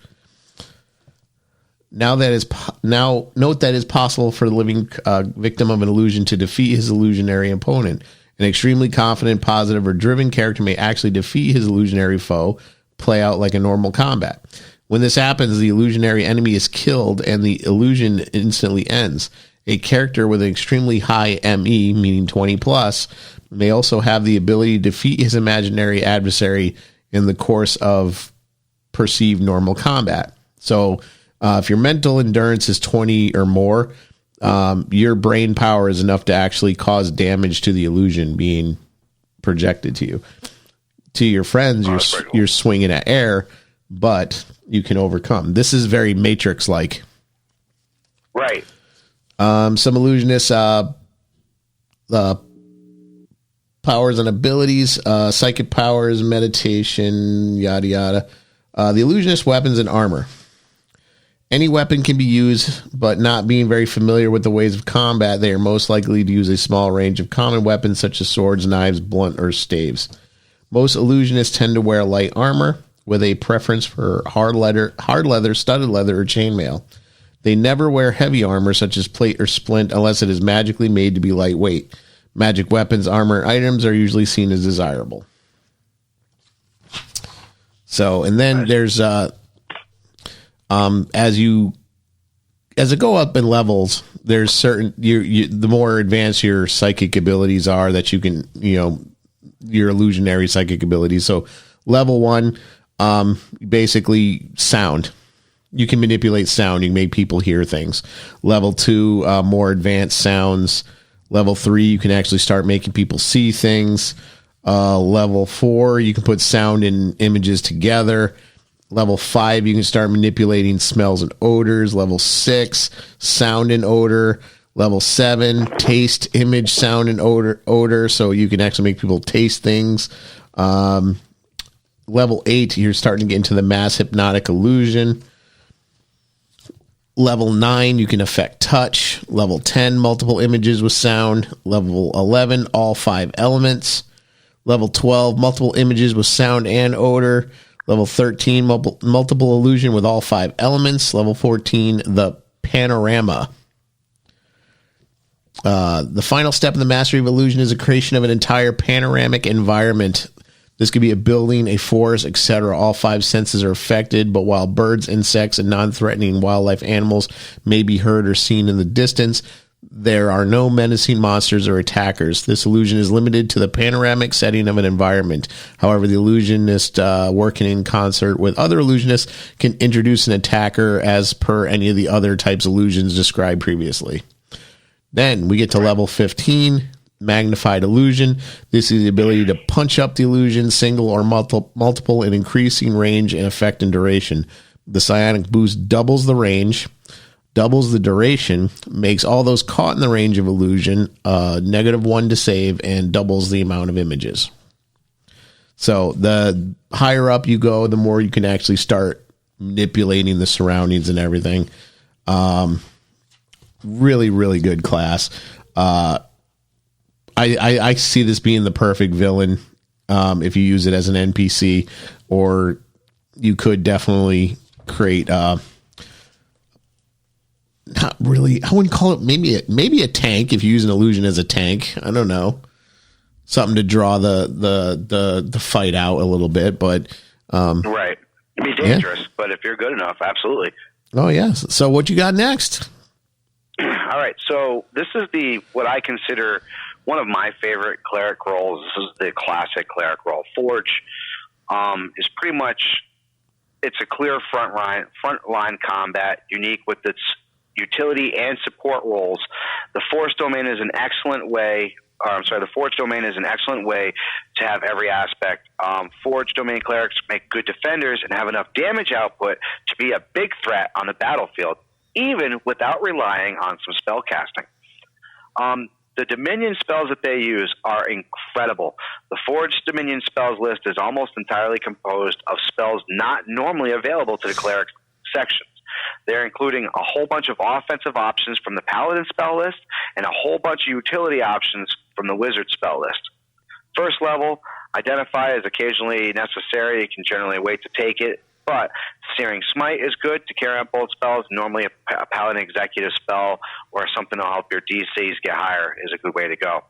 Note that it's possible for the living victim of an illusion to defeat his illusionary opponent. An extremely confident, positive, or driven character may actually defeat his illusionary foe, play out like a normal combat. When this happens, the illusionary enemy is killed and the illusion instantly ends. A character with an extremely high ME, meaning 20 plus, may also have the ability to defeat his imaginary adversary in the course of perceived normal combat. So, if your mental endurance is 20 or more, your brain power is enough to actually cause damage to the illusion being projected to you. To your friends, you're swinging at air, but you can overcome. This is very Matrix-like. Right. Some illusionists, powers and abilities, psychic powers, meditation, yada, yada. The illusionist weapons and armor. Any weapon can be used, but not being very familiar with the ways of combat, they are most likely to use a small range of common weapons such as swords, knives, blunt, or staves. Most illusionists tend to wear light armor with a preference for hard leather, studded leather, or chainmail. They never wear heavy armor such as plate or splint unless it is magically made to be lightweight. Magic weapons, armor, and items are usually seen as desirable. So, and then there's as it go up in levels, there's certain the more advanced your psychic abilities are that you can, your illusionary psychic abilities. So level 1, basically sound. you can manipulate sound. You can make people hear things. Level 2, more advanced sounds. Level 3, you can actually start making people see things. Level 4, you can put sound and images together. Level 5, you can start manipulating smells and odors. Level 6, sound and odor. Level 7, taste, image, sound, and odor. So you can actually make people taste things. Level 8, you're starting to get into the mass hypnotic illusion. Level 9, you can affect touch. Level 10, multiple images with sound. Level 11, all 5 elements. Level 12, multiple images with sound and odor. Level 13, multiple illusion with all 5 elements. Level 14, the panorama. The final step in the mastery of illusion is the creation of an entire panoramic environment. This could be a building, a forest, etc. All 5 senses are affected, but while birds, insects, and non-threatening wildlife animals may be heard or seen in the distance, there are no menacing monsters or attackers. This illusion is limited to the panoramic setting of an environment. However, the illusionist, working in concert with other illusionists, can introduce an attacker as per any of the other types of illusions described previously. Then we get to level 15, magnified illusion. This is the ability to punch up the illusion, single or multiple in increasing range and effect and duration. The psionic boost doubles the range, doubles the duration, makes all those caught in the range of illusion -1 to save, and doubles the amount of images. So the higher up you go, the more you can actually start manipulating the surroundings and everything. Really, really good class. I see this being the perfect villain if you use it as an NPC, or you could definitely create not really, I wouldn't call it, maybe a tank if you use an illusion as a tank. I don't know. Something to draw the fight out a little bit, but right. It'd be dangerous, but if you're good enough, absolutely. Oh yes. So what you got next? All right, so this is what I consider one of my favorite cleric roles. This is the classic cleric role. Forge is pretty much, it's a clear front line combat, unique with its utility and support roles. The Forge domain is an excellent way. The Forge domain is an excellent way to have every aspect. Forge domain clerics make good defenders and have enough damage output to be a big threat on the battlefield, even without relying on some spell casting. The Dominion spells that they use are incredible. The Forged Dominion spells list is almost entirely composed of spells not normally available to the cleric sections. They're including a whole bunch of offensive options from the Paladin spell list and a whole bunch of utility options from the Wizard spell list. First level, Identify is occasionally necessary. You can generally wait to take it. But Searing Smite is good to carry out both spells. Normally a Paladin executive spell or something to help your DCs get higher is a good way to go.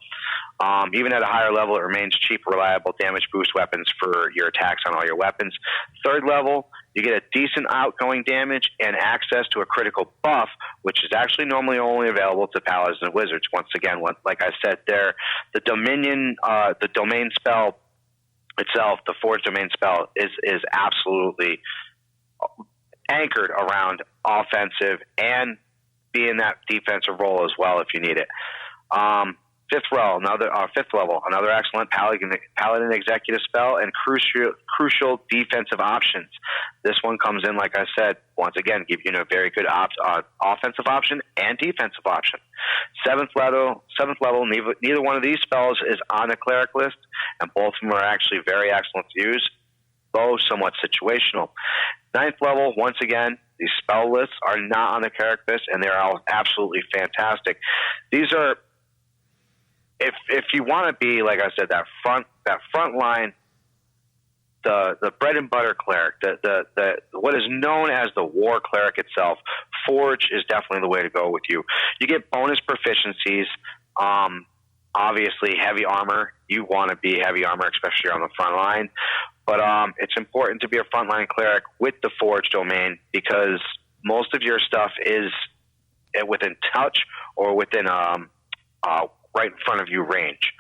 Even at a higher level, it remains cheap, reliable damage boost weapons for your attacks on all your weapons. Third level, you get a decent outgoing damage and access to a critical buff, which is actually normally only available to Paladins and Wizards. Once again, like I said there, the Dominion, the domain spell itself, the Forge domain spell, is absolutely anchored around offensive and being that defensive role as well if you need it. Fifth level, another excellent Paladin executive spell and crucial defensive options. This one comes in, like I said, once again, give you a very good offensive option and defensive option. Seventh level, neither one of these spells is on the cleric list, and both of them are actually very excellent to use, though somewhat situational. Ninth level, once again, these spell lists are not on the cleric list, and they're all absolutely fantastic. These are, if you want to be, like I said, that front line, the bread and butter cleric, the what is known as the war cleric itself, Forge is definitely the way to go with you. You get bonus proficiencies. Obviously, heavy armor. You want to be heavy armor, especially on the front line. But it's important to be a frontline cleric with the Forge domain because most of your stuff is within touch or within right in front of you range.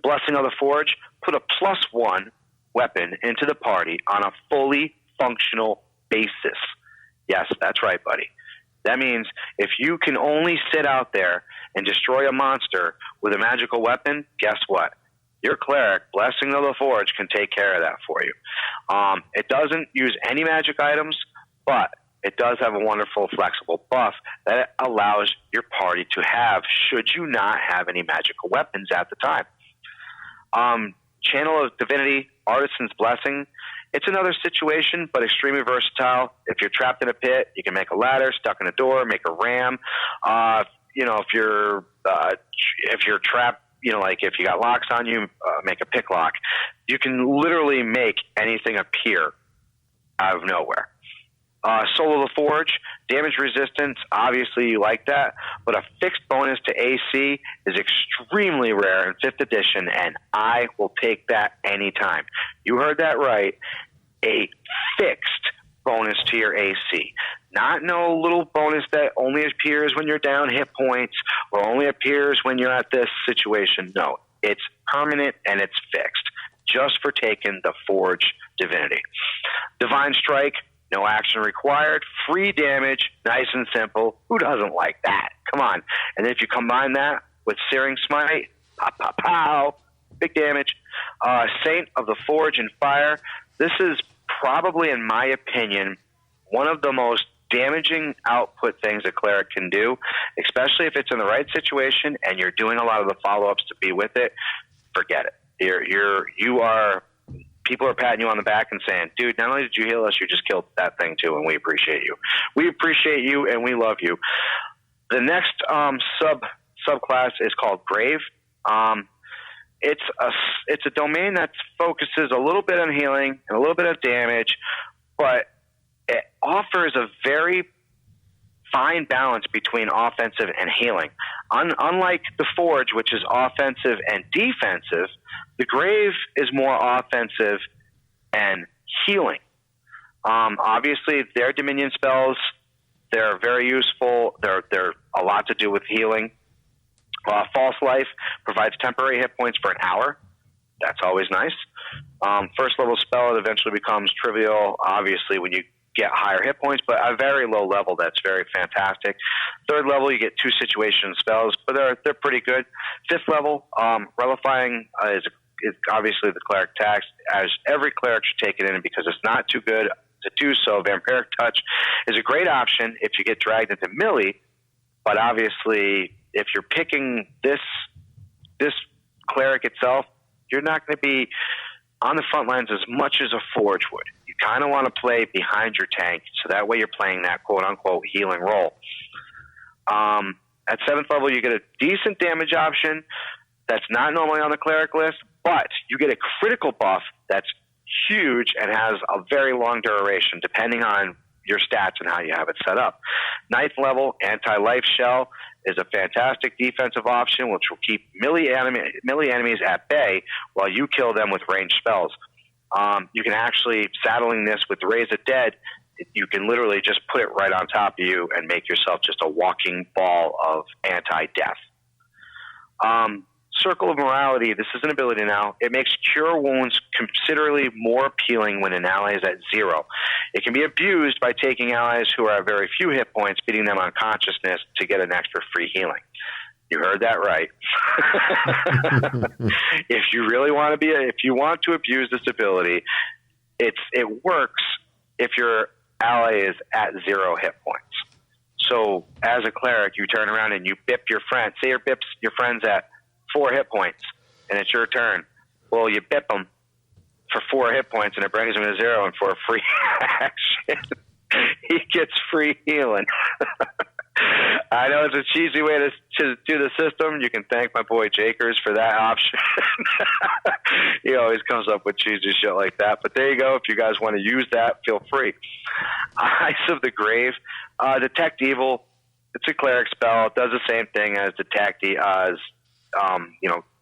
Blessing of the Forge, put a +1 weapon into the party on a fully functional basis. Yes, that's right, buddy. That means if you can only sit out there and destroy a monster with a magical weapon, guess what? Your cleric, Blessing of the Forge, can take care of that for you. It doesn't use any magic items, but it does have a wonderful flexible buff that allows your party to have, should you not have any magical weapons at the time. Channel of Divinity, Artisan's Blessing. It's another situation, but extremely versatile. If you're trapped in a pit, you can make a ladder, stuck in a door, make a ram. If you're trapped, like if you got locks on you, make a pick lock. You can literally make anything appear out of nowhere. Soul of the Forge, damage resistance, obviously you like that, but a fixed bonus to AC is extremely rare in 5th edition, and I will take that anytime. You heard that right. A fixed bonus to your AC. Not no little bonus that only appears when you're down hit points or only appears when you're at this situation. No, it's permanent and it's fixed, just for taking the Forge Divinity. Divine Strike, no action required, free damage, nice and simple. Who doesn't like that? Come on. And if you combine that with Searing Smite, pow, pow, pow, big damage. Saint of the Forge and Fire. This is probably, in my opinion, one of the most damaging output things a cleric can do, especially if it's in the right situation and you're doing a lot of the follow-ups to be with it. Forget it. People are patting you on the back and saying, dude, not only did you heal us, you just killed that thing too, and we appreciate you. We appreciate you, and we love you. The next subclass is called Grave. It's a domain that focuses a little bit on healing and a little bit of damage, but it offers a very fine balance between offensive and healing. Unlike the Forge, which is offensive and defensive, the Grave is more offensive and healing. Obviously, their Dominion spells, they're very useful. They're a lot to do with healing. False Life provides temporary hit points for an hour. That's always nice. First level spell, it eventually becomes trivial, obviously, when you get higher hit points, but at a very low level, that's very fantastic. Third level, you get 2 situation spells, but they're pretty good. 5th level, Relifying is obviously the cleric tax, as every cleric should take it in because it's not too good to do so. Vampiric Touch is a great option if you get dragged into melee, but obviously if you're picking this cleric itself, you're not going to be on the front lines as much as a Forge would. You kind of want to play behind your tank, so that way you're playing that quote-unquote healing role. At 7th level, you get a decent damage option that's not normally on the cleric list, but you get a critical buff that's huge and has a very long duration, depending on your stats and how you have it set up. 9th level, Anti-Life Shell is a fantastic defensive option, which will keep melee enemies at bay while you kill them with ranged spells. You can actually, saddling this with Raise the Dead, you can literally just put it right on top of you and make yourself just a walking ball of anti-death. Circle of Morality, this is an ability now. It makes Cure Wounds considerably more appealing when an ally is at 0. It can be abused by taking allies who are at very few hit points, beating them unconsciousness to get an extra free healing. You heard that right. If you really want to if you want to abuse this ability, it works if your ally is at 0 hit points. So as a cleric, you turn around and you bip your friend. Say your friend's at 4 hit points, and it's your turn. Well, you bip them for 4 hit points, and it brings him to 0, and for a free action, he gets free healing. I know it's a cheesy way to do the system. You can thank my boy Jakers for that option. He always comes up with cheesy shit like that. But there you go. If you guys want to use that, feel free. Eyes of the Grave. Detect Evil. It's a cleric spell. It does the same thing as Detect,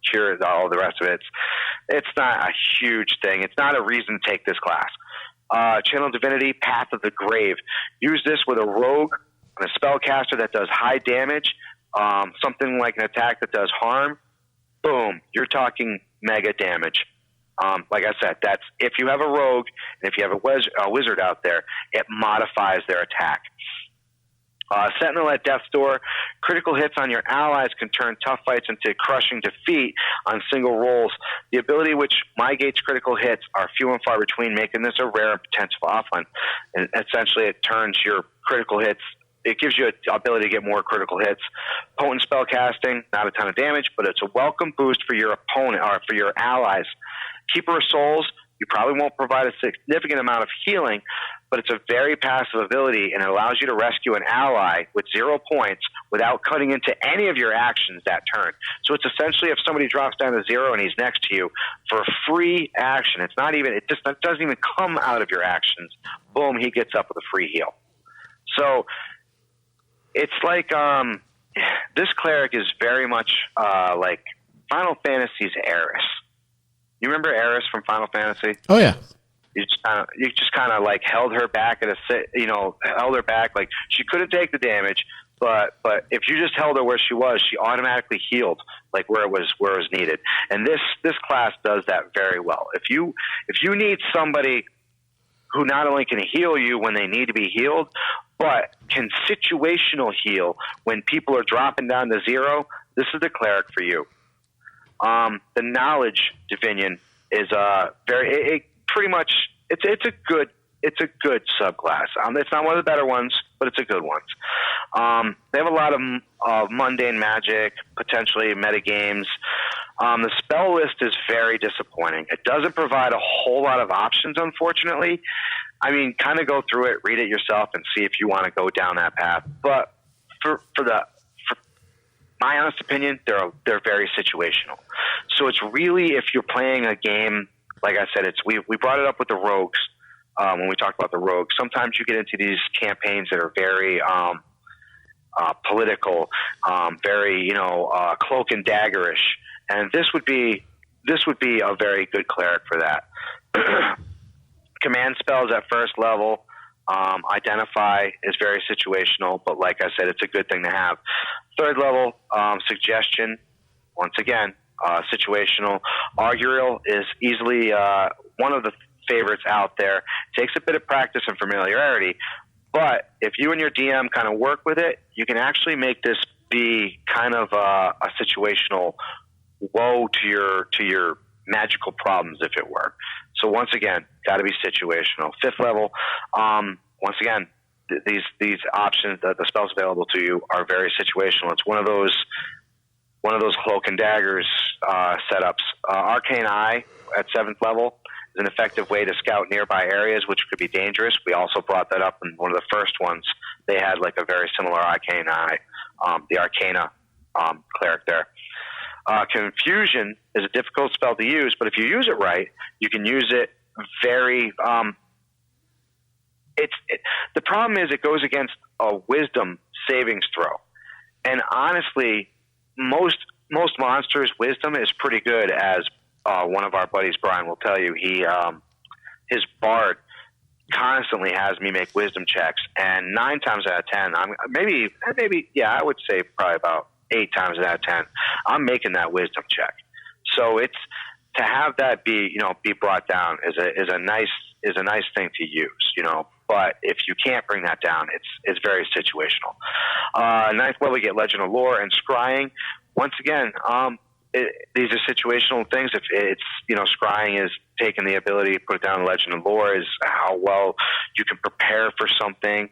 cure, all the rest of it. It's not a huge thing. It's not a reason to take this class. Channel Divinity, Path of the Grave. Use this with a rogue and a spellcaster that does high damage, something like an attack that does harm. Boom, you're talking mega damage. Like I said, that's if you have a rogue and if you have a wizard out there, it modifies their attack. Sentinel at Death's Door. Critical hits on your allies can turn tough fights into crushing defeat on single rolls. The ability which mitigates critical hits are few and far between, making this a rare and potential offense. And essentially, it turns your critical hits. It gives you an ability to get more critical hits. Potent spell casting, not a ton of damage, but it's a welcome boost for your opponent or for your allies. Keeper of Souls. You probably won't provide a significant amount of healing, but it's a very passive ability, and it allows you to rescue an ally with 0 points without cutting into any of your actions that turn. So it's essentially if somebody drops down to 0 and he's next to you for a free action, it doesn't even come out of your actions. Boom, he gets up with a free heal. So it's like this cleric is very much like Final Fantasy's Eris. You remember Eris from Final Fantasy? Oh yeah. You just kind of like held her back held her back. Like she couldn't take the damage, but if you just held her where she was, she automatically healed like where it was needed. And this class does that very well. If you need somebody who not only can heal you when they need to be healed, but can situational heal when people are dropping down to 0, this is the cleric for you. The knowledge Divinion is it's a good subclass. It's not one of the better ones, but it's a good one. They have a lot of mundane magic, potentially metagames. The spell list is very disappointing. It doesn't provide a whole lot of options, unfortunately. I mean, kind of go through it, read it yourself, and see if you want to go down that path. But for my honest opinion, they're very situational. So it's really if you're playing a game, like I said, we brought it up with the rogues when we talked about the rogues. Sometimes you get into these campaigns that are very political, very cloak and daggerish, and this would be a very good cleric for that. Command spells at first level. Identify is very situational, but like I said, it's a good thing to have. Third level, suggestion, once again, situational. Augurial is easily one of the favorites out there. Takes a bit of practice and familiarity, but if you and your DM kind of work with it, you can actually make this be kind of a situational woe to your magical problems, if it were. So once again, got to be situational. Fifth level, once again, these options, the spells available to you are very situational. It's one of those cloak and daggers setups. Arcane Eye at 7th level is an effective way to scout nearby areas, which could be dangerous. We also brought that up in one of the first ones. They had like a very similar Arcane Eye, the Arcana cleric there. Confusion is a difficult spell to use, but if you use it right, you can use it very. The problem is it goes against a wisdom savings throw, and honestly, most monsters' wisdom is pretty good. As one of our buddies, Brian, will tell you, his bard constantly has me make wisdom checks, and 9 times out of 10, I would say probably about 8 times out of 10, I'm making that wisdom check. So it's to have that be brought down is a nice thing to use, But if you can't bring that down, it's very situational. 9th level, we get Legend of Lore and Scrying. Once again, these are situational things. If it's scrying is taking the ability to put it down in Legend of Lore, is how well you can prepare for something.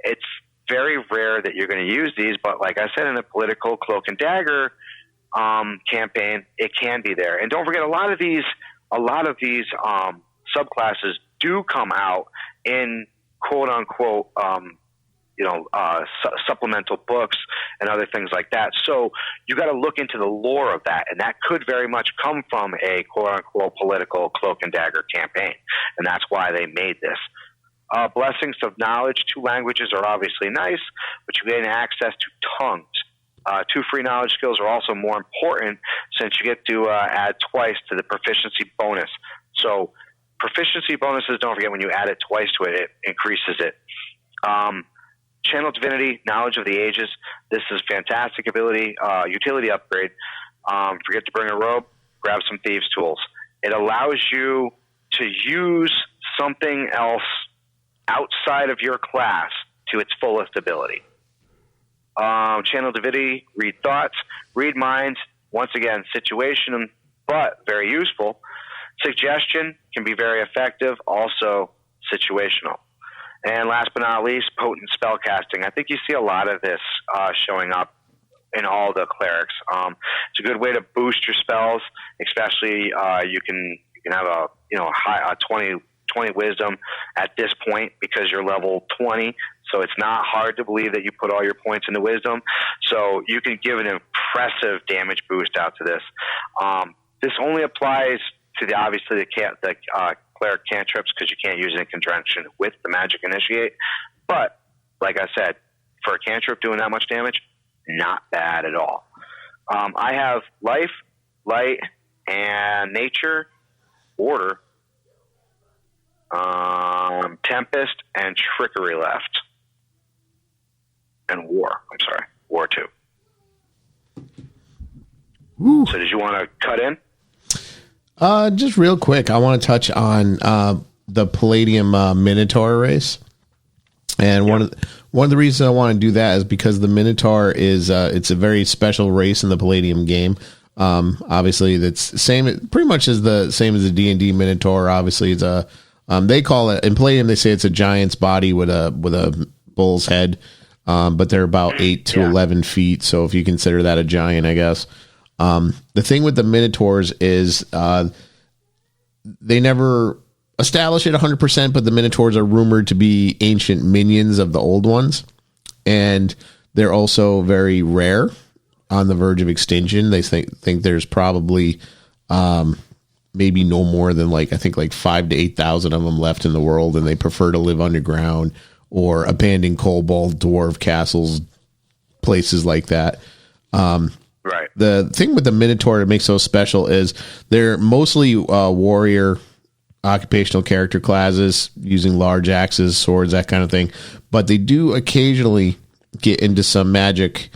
It's very rare that you're going to use these, but like I said, in a political cloak and dagger campaign, it can be there. And don't forget, a lot of these subclasses do come out in quote unquote supplemental books and other things like that. So you got to look into the lore of that, and that could very much come from a quote unquote political cloak and dagger campaign, and that's why they made this. Blessings of Knowledge, 2 languages are obviously nice, but you gain access to tongues. 2 free knowledge skills are also more important since you get to add twice to the proficiency bonus. So proficiency bonuses, don't forget, when you add it twice to it, it increases it. Channel Divinity, Knowledge of the Ages. This is fantastic ability, utility upgrade. Forget to bring a robe, grab some Thieves' Tools. It allows you to use something else outside of your class to its fullest ability. Channel divinity, read thoughts, read minds. Once again, situation, but very useful. Suggestion can be very effective, also situational. And last but not least, potent spellcasting. I think you see a lot of this showing up in all the clerics. It's a good way to boost your spells, especially you can have a high 20 wisdom at this point because you're level 20. So it's not hard to believe that you put all your points into wisdom. So you can give an impressive damage boost out to this. This only applies to the cleric cantrips because you can't use it in conjunction with the magic initiate. But like I said, for a cantrip doing that much damage, not bad at all. I have life, light, and nature, order, tempest, and trickery left. And war. I'm sorry. War 2. Ooh. So did you want to cut in? Just real quick, I want to touch on the Palladium Minotaur race. And one of the reasons I want to do that is because the Minotaur is it's a very special race in the Palladium game. Obviously, that's pretty much as the same as the D&D Minotaur. Obviously, it's a they call it in Palladium. They say it's a giant's body with a bull's head, but they're about 8 to 11 feet. So if you consider that a giant, I guess. The thing with the Minotaurs is they never establish it 100%, but the Minotaurs are rumored to be ancient minions of the old ones, and they're also very rare, on the verge of extinction. They think there's probably maybe no more than like 5,000 to 8,000 of them left in the world, and they prefer to live underground or abandoned kobold dwarf castles, places like that. Right. The thing with the Minotaur that makes so special is they're mostly warrior occupational character classes using large axes, swords, that kind of thing. But they do occasionally get into some magic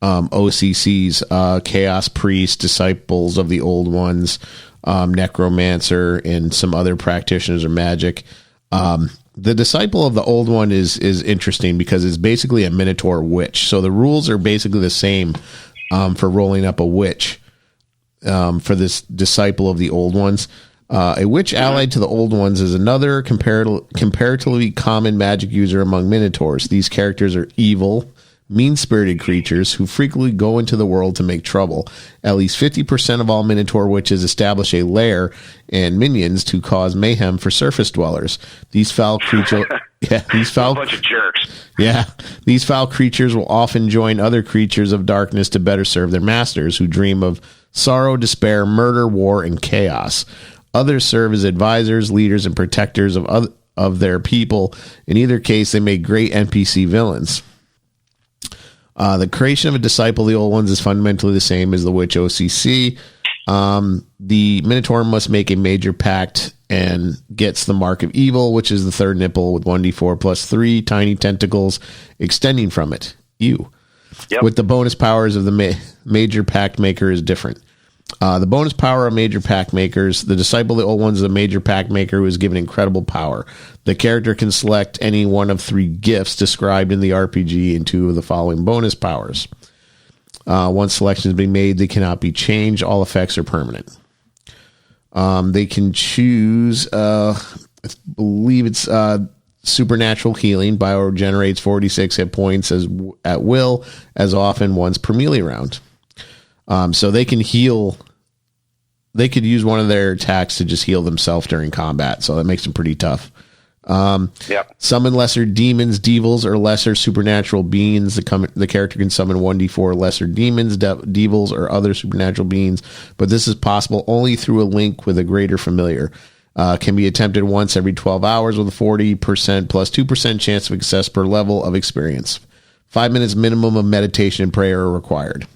OCCs, Chaos Priest, Disciples of the Old Ones, Necromancer, and some other practitioners of magic. The Disciple of the Old One is interesting because it's basically a Minotaur witch. So the rules are basically the same for rolling up a witch for this Disciple of the Old Ones. A witch allied to the Old Ones is another comparatively common magic user among Minotaurs. These characters are evil, mean-spirited creatures who frequently go into the world to make trouble. At least 50% of all Minotaur witches establish a lair and minions to cause mayhem for surface dwellers. These foul creatures... a bunch of jerks. Yeah, these foul creatures will often join other creatures of darkness to better serve their masters, who dream of sorrow, despair, murder, war, and chaos. Others serve as advisors, leaders, and protectors of their people. In either case, they make great NPC villains. The creation of a disciple of the Old Ones is fundamentally the same as the Witch OCC. The Minotaur must make a major pact and gets the Mark of Evil, which is the third nipple with 1d4 plus 3 tiny tentacles extending from it. Ew. Yep. With the bonus powers of the major pact maker is different. The bonus power of major pact makers, the Disciple of the Old Ones is a major pact maker who is given incredible power. The character can select any one of 3 gifts described in the RPG and 2 of the following bonus powers. Once selection has been made, they cannot be changed. All effects are permanent. They can choose, I believe it's supernatural healing. Bio generates 46 hit points at will, as often once per melee round. So they can heal. They could use one of their attacks to just heal themselves during combat. So that makes them pretty tough. Summon lesser demons, devils, or lesser supernatural beings. The character can summon 1d4 lesser demons, devils, or other supernatural beings, but this is possible only through a link with a greater familiar. Can be attempted once every 12 hours with a 40% plus 2% chance of success per level of experience. 5 minutes minimum of meditation and prayer are required.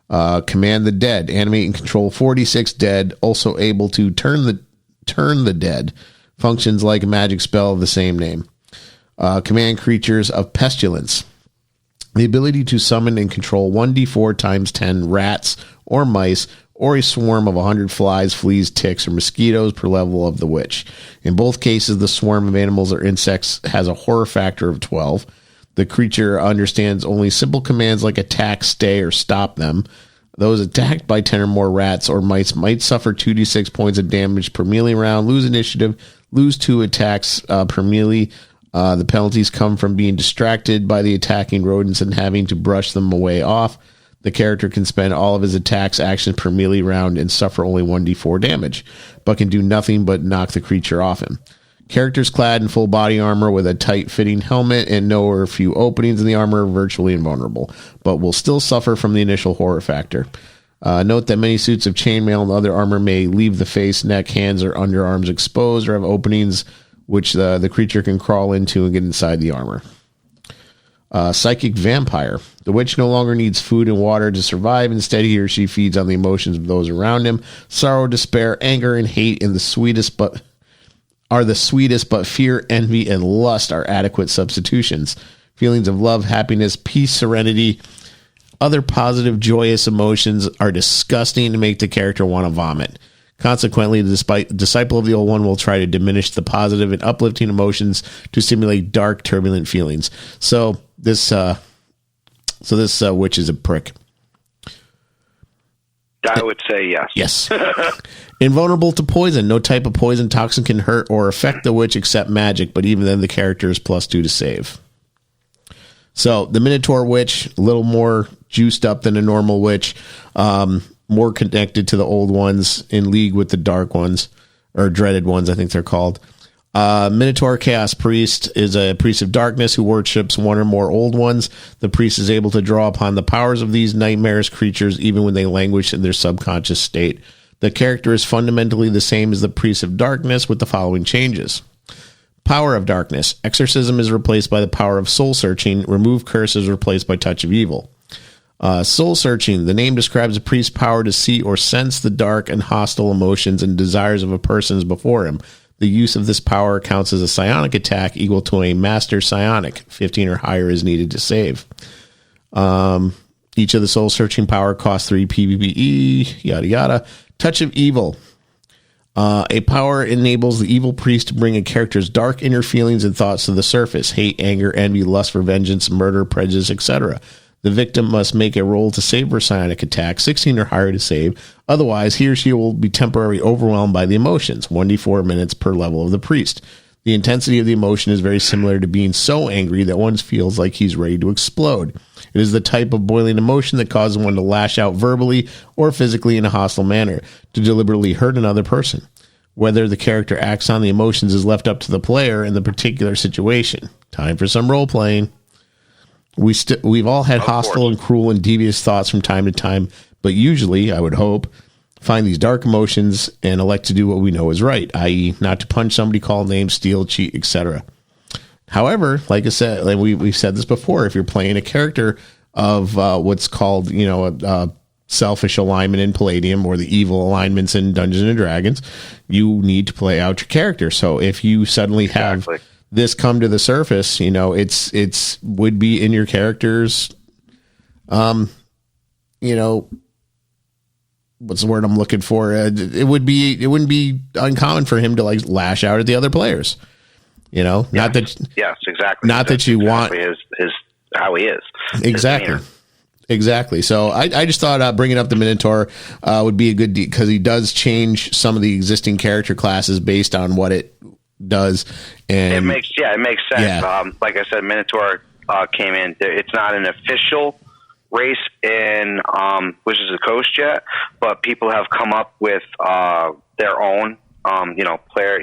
Command the dead. Animate and control 46 dead. Also able to turn the dead. Functions like a magic spell of the same name. Command creatures of pestilence. The ability to summon and control 1d4 times 10 rats or mice or a swarm of 100 flies, fleas, ticks, or mosquitoes per level of the witch. In both cases, the swarm of animals or insects has a horror factor of 12. The creature understands only simple commands like attack, stay, or stop them. Those attacked by 10 or more rats or mice might suffer 2d6 points of damage per melee round, lose initiative, lose 2 attacks per melee. The penalties come from being distracted by the attacking rodents and having to brush them away off. The character can spend all of his attacks actions per melee round and suffer only 1d4 damage, but can do nothing but knock the creature off him. Characters clad in full body armor with a tight-fitting helmet and no or few openings in the armor are virtually invulnerable, but will still suffer from the initial horror factor. Note that many suits of chainmail and other armor may leave the face, neck, hands, or underarms exposed or have openings which the creature can crawl into and get inside the armor. Psychic vampire. The witch no longer needs food and water to survive. Instead, he or she feeds on the emotions of those around him. Sorrow, despair, anger, and hate are the sweetest, but fear, envy, and lust are adequate substitutions. Feelings of love, happiness, peace, serenity, other positive, joyous emotions are disgusting and make the character want to vomit. Consequently, the disciple of the old one will try to diminish the positive and uplifting emotions to stimulate dark, turbulent feelings. So this witch is a prick. I would say yes. Yes. Invulnerable to poison. No type of poison toxin can hurt or affect the witch except magic, but even then the character is +2 to save. So the Minotaur witch, a little more juiced up than a normal witch, more connected to the old ones, in league with the dark ones, or dreaded ones, I think they're called. Minotaur Chaos Priest is a priest of darkness who worships one or more old ones. The priest is able to draw upon the powers of these nightmarish creatures even when they languish in their subconscious state. The character is fundamentally the same as the priest of darkness with the following changes. Power of darkness. Exorcism is replaced by the power of soul searching. Remove curse is replaced by touch of evil. Soul searching. The name describes a priest's power to see or sense the dark and hostile emotions and desires of a person before him. The use of this power counts as a psionic attack equal to a master psionic. 15 or higher is needed to save. Each of the soul searching power costs 3 PvPe, yada yada. Touch of evil. A power enables the evil priest to bring a character's dark inner feelings and thoughts to the surface. Hate, anger, envy, lust for vengeance, murder, prejudice, etc. The victim must make a roll to save her psionic attack, 16 or higher to save. Otherwise, he or she will be temporarily overwhelmed by the emotions, 1d4 minutes per level of the priest. The intensity of the emotion is very similar to being so angry that one feels like he's ready to explode. It is the type of boiling emotion that causes one to lash out verbally or physically in a hostile manner, to deliberately hurt another person. Whether the character acts on the emotions is left up to the player in the particular situation. Time for some role-playing. We've all had hostile and cruel and devious thoughts from time to time, but usually, I would hope, find these dark emotions and elect to do what we know is right, i.e. not to punch somebody, call names, steal, cheat, etc. However, like I said, like we've said this before, if you're playing a character of what's called, a selfish alignment in Palladium or the evil alignments in Dungeons and Dragons, you need to play out your character. So if you suddenly have this come to the surface, it's would be in your character's, what's the word I'm looking for? It wouldn't be uncommon for him to like lash out at the other players. Not that. Yes, exactly. Not that you want his how he is. Exactly. So I just thought bringing up the Minotaur would be a good deal because he does change some of the existing character classes based on what it does, and it makes sense. Yeah. Like I said, Minotaur came in. It's not an official race in Wizards of the Coast yet, but people have come up with their own player,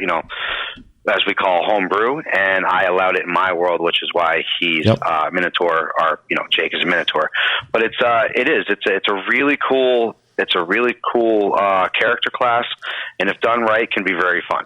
as we call homebrew, and I allowed it in my world, which is why he's Minotaur, or Jake is a Minotaur. But it's a really cool character class, and if done right, can be very fun.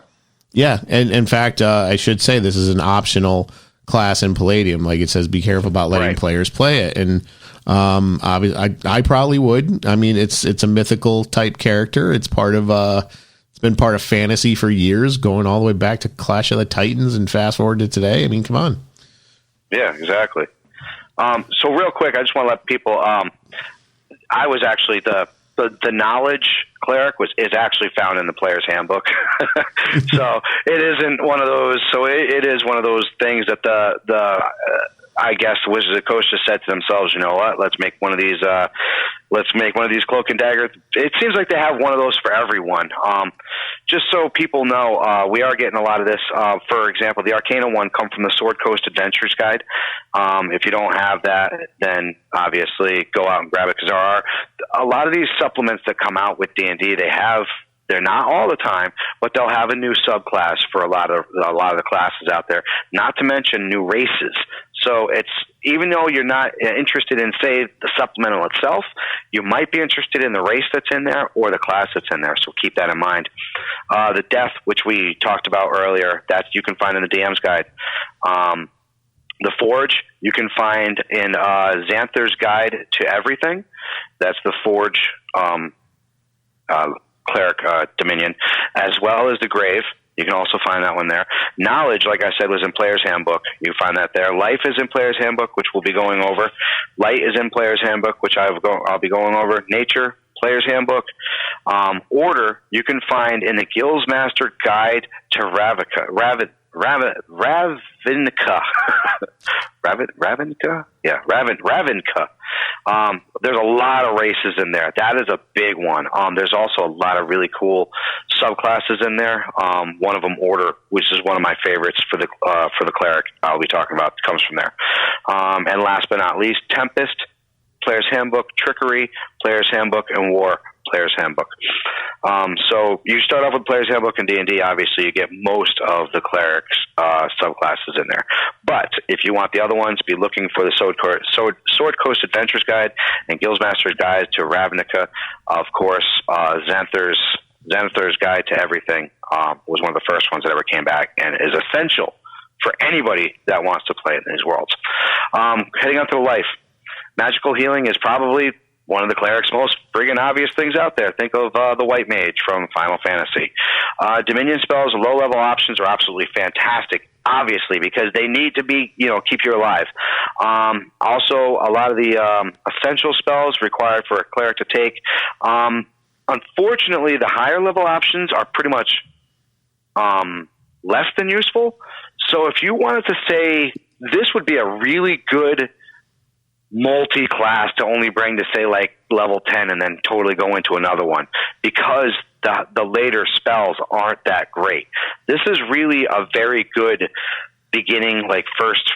Yeah, and in fact, I should say this is an optional class in Palladium. Like it says, be careful about letting players play it, and obviously, I probably would. I mean, it's a mythical type character. It's part of it's been part of fantasy for years, going all the way back to Clash of the Titans, and fast forward to today. I mean, come on. Yeah, exactly. So real quick, I just want to let people. I was actually the knowledge cleric is actually found in the player's handbook. So it isn't one of those. So it is one of those things that I guess the Wizards of the Coast just said to themselves, you know what? Let's make one of these. Let's make one of these cloak and dagger. It seems like they have one of those for everyone. Just so people know, we are getting a lot of this. For example, the Arcana one come from the Sword Coast Adventures Guide. If you don't have that, then obviously go out and grab it, because there are a lot of these supplements that come out with D&D. They're not all the time, but they'll have a new subclass for a lot of the classes out there. Not to mention new races. So it's, even though you're not interested in, say, the supplemental itself, you might be interested in the race that's in there or the class that's in there. So keep that in mind. The death, which we talked about earlier, that you can find in the DM's guide. The Forge, you can find in Xanther's Guide to Everything. That's the Forge Cleric Dominion, as well as the Grave. You can also find that one there. Knowledge, like I said, was in Player's Handbook. You can find that there. Life is in Player's Handbook, which we'll be going over. Light is in Player's Handbook, which I'll be going over. Nature, Player's Handbook. Order, you can find in the Guildsmaster Guide to Ravnica. Ravnica? Yeah, Ravnica. There's a lot of races in there. That is a big one. There's also a lot of really cool subclasses in there. One of them, Order, which is one of my favorites for the cleric I'll be talking about, comes from there. And last but not least, Tempest, Player's Handbook, Trickery, Player's Handbook, and War, Player's Handbook. So you start off with Player's Handbook and D&D. Obviously, you get most of the clerics subclasses in there. But if you want the other ones, be looking for the Sword Coast Adventures Guide and Guildsmaster's Guide to Ravnica. Of course, Xanathar's Guide to Everything was one of the first ones that ever came back and is essential for anybody that wants to play in these worlds. Heading on to the life. Magical healing is probably one of the cleric's most friggin' obvious things out there. Think of the White Mage from Final Fantasy. Dominion spells, low-level options are absolutely fantastic, obviously, because they need to be, keep you alive. Also, a lot of the essential spells required for a cleric to take. Unfortunately, the higher-level options are pretty much less than useful. So if you wanted to say this would be a really good multi-class to only bring to, say, like level 10 and then totally go into another one, because the later spells aren't that great. This is really a very good beginning, like first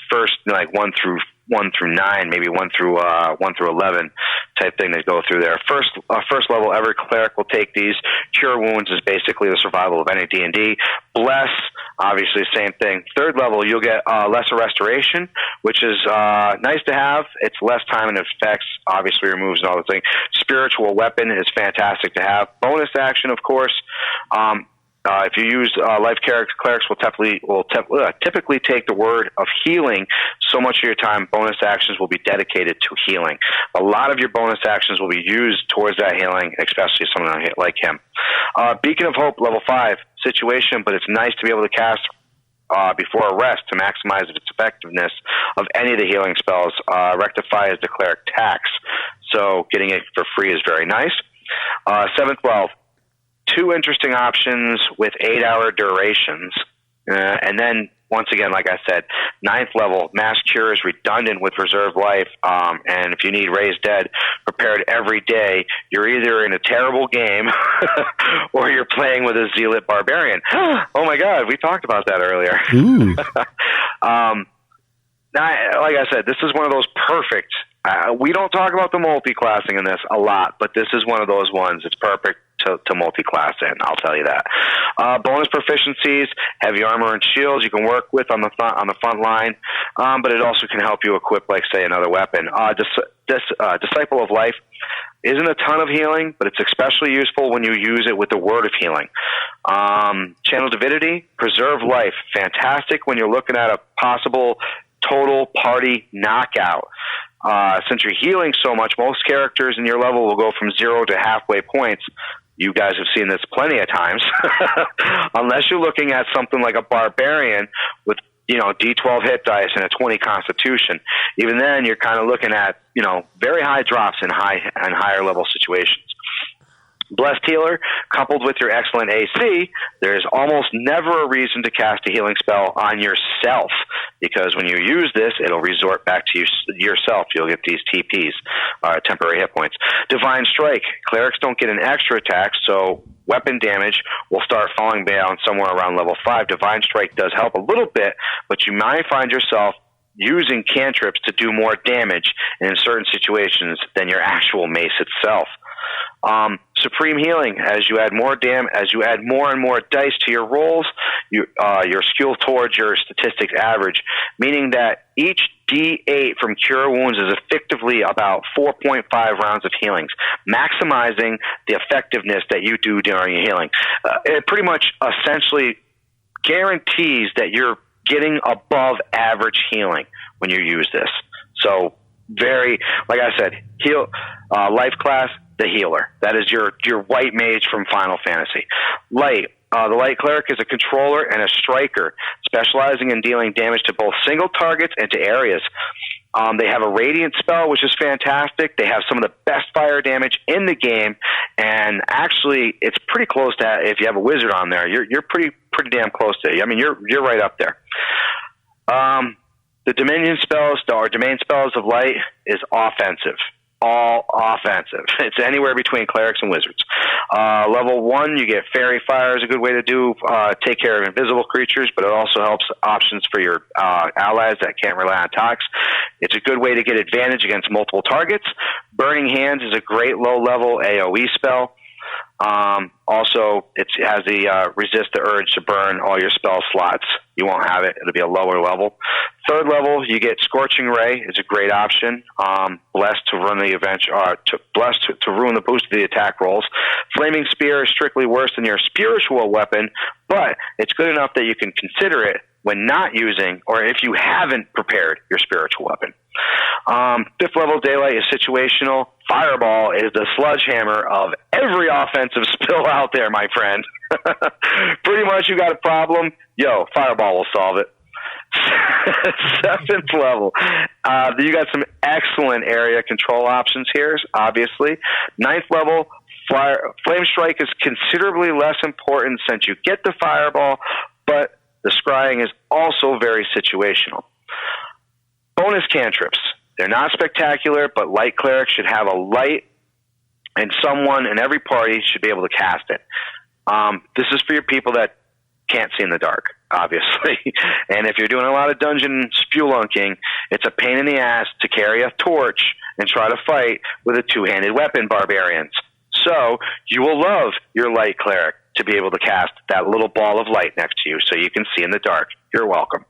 like 1 through 9, maybe 1 through 11 type thing that go through there. First level, every cleric will take these. Cure Wounds is basically the survival of any D&D. Bless, obviously same thing. Third level, you'll get Lesser Restoration, which is nice to have. It's less time and effects, obviously removes and all the things. Spiritual Weapon is fantastic to have. Bonus action, of course. If you use life clerics will typically take the word of healing. So much of your time, bonus actions will be dedicated to healing. A lot of your bonus actions will be used towards that healing, especially someone like him. Beacon of Hope, level 5 situation, but it's nice to be able to cast before a rest to maximize its effectiveness of any of the healing spells. Rectify is the cleric tax, so getting it for free is very nice. 7th level. 2 interesting options with 8-hour durations. And then, once again, like I said, 9th level, Mass Cure is redundant with Reserve Life. And if you need Raised Dead prepared every day, you're either in a terrible game or you're playing with a Zealot Barbarian. Oh my God, we talked about that earlier. Now, like I said, this is one of those perfect. We don't talk about the multi-classing in this a lot, but this is one of those ones. It's perfect to multi-class in, I'll tell you that. Bonus proficiencies, heavy armor and shields you can work with on the front line, but it also can help you equip, like, say, another weapon. Disciple of Life isn't a ton of healing, but it's especially useful when you use it with the Word of Healing. Channel Divinity, Preserve Life, fantastic when you're looking at a possible total party knockout. Since you're healing so much, most characters in your level will go from 0 to halfway points. You guys have seen this plenty of times. Unless you're looking at something like a barbarian with, D12 hit dice and a 20 constitution. Even then, you're kind of looking at, very high drops in higher level situations. Blessed Healer, coupled with your excellent AC, there's almost never a reason to cast a healing spell on yourself, because when you use this, it'll resort back to yourself. You'll get these TPs, temporary hit points. Divine Strike, clerics don't get an extra attack, so weapon damage will start falling down somewhere around level 5. Divine Strike does help a little bit, but you might find yourself using cantrips to do more damage in certain situations than your actual mace itself. Supreme Healing, as you add more and more dice to your rolls, your skill towards your statistics average, meaning that each D8 from Cure Wounds is effectively about 4.5 rounds of healings, maximizing the effectiveness that you do during your healing. It pretty much essentially guarantees that you're getting above average healing when you use this. So very, like I said, life class, the healer. That is your white mage from Final Fantasy. Light. The Light Cleric is a controller and a striker, specializing in dealing damage to both single targets and to areas. They have a Radiant spell, which is fantastic. They have some of the best fire damage in the game, and actually, it's pretty close to, if you have a wizard on there, you're pretty damn close to it. I mean, you're right up there. The Dominion spells, or domain spells of Light, is offensive. All offensive. It's anywhere between clerics and wizards. Level 1, you get Fairy Fire is a good way to take care of invisible creatures, but it also helps options for your allies that can't rely on attacks. It's a good way to get advantage against multiple targets. Burning Hands is a great low-level AoE spell. Also, it has the resist the urge to burn all your spell slots. You won't have it. It'll be a lower level. Third level, you get Scorching Ray. It's a great option. Blessed to run the blessed to ruin the boost of the attack rolls. Flaming Spear is strictly worse than your spiritual weapon, but it's good enough that you can consider it when not using, or if you haven't prepared your spiritual weapon. Fifth level Daylight is situational. Fireball is the sledgehammer of every offensive spell out there, my friend. Pretty much you got a problem, Fireball will solve it. Seventh level. You got some excellent area control options here, obviously. Ninth level, Flame Strike is considerably less important since you get the Fireball, but the scrying is also very situational. Bonus cantrips. They're not spectacular, but Light Cleric should have a light, and someone in every party should be able to cast it. This is for your people that can't see in the dark, obviously. And if you're doing a lot of dungeon spelunking, it's a pain in the ass to carry a torch and try to fight with a two-handed weapon, barbarians. So you will love your Light Cleric to be able to cast that little ball of light next to you so you can see in the dark. You're welcome.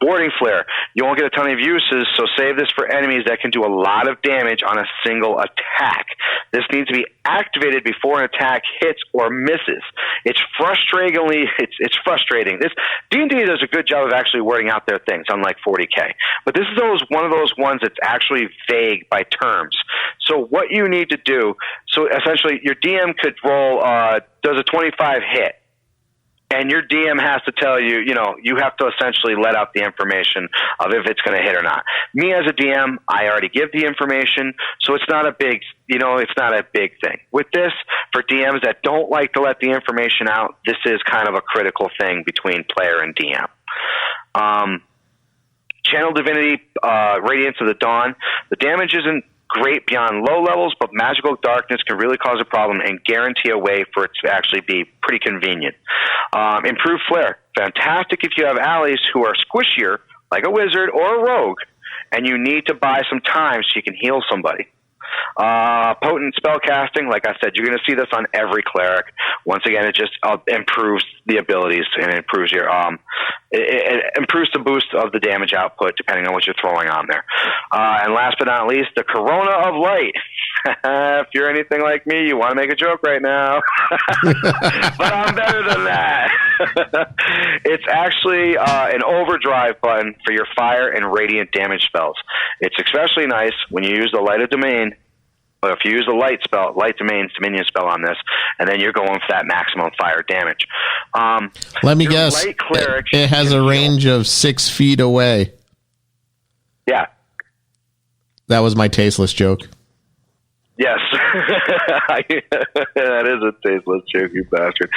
Warding Flare. You won't get a ton of uses, so save this for enemies that can do a lot of damage on a single attack. This needs to be activated before an attack hits or misses. It's it's frustrating. D&D does a good job of actually wording out their things, unlike 40K. But this is one of those ones that's actually vague by terms. So what you need to do, so essentially your DM could roll, does a 25 hit. And your DM has to tell you, you have to essentially let out the information of if it's going to hit or not. Me as a DM, I already give the information, so it's not a big, thing. With this, for DMs that don't like to let the information out, this is kind of a critical thing between player and DM. Channel Divinity, Radiance of the Dawn. The damage isn't great beyond low levels, but magical darkness can really cause a problem and guarantee a way for it to actually be pretty convenient. Improved Flare. Fantastic if you have allies who are squishier, like a wizard or a rogue, and you need to buy some time so you can heal somebody. Potent spell casting, like I said, you're going to see this on every cleric. Once again, it just improves the abilities and it improves your it improves the boost of the damage output depending on what you're throwing on there. And last but not least, the Corona of Light. If you're anything like me, you want to make a joke right now, but I'm better than that. It's actually an overdrive button for your fire and radiant damage spells. It's especially nice when you use the Light of Domain. But if you use the light dominion spell on this, and then you're going for that maximum fire damage. Let me guess. Cleric, it has a range of 6 feet away. Yeah. That was my tasteless joke. Yes. That is a tasteless joke, you bastard.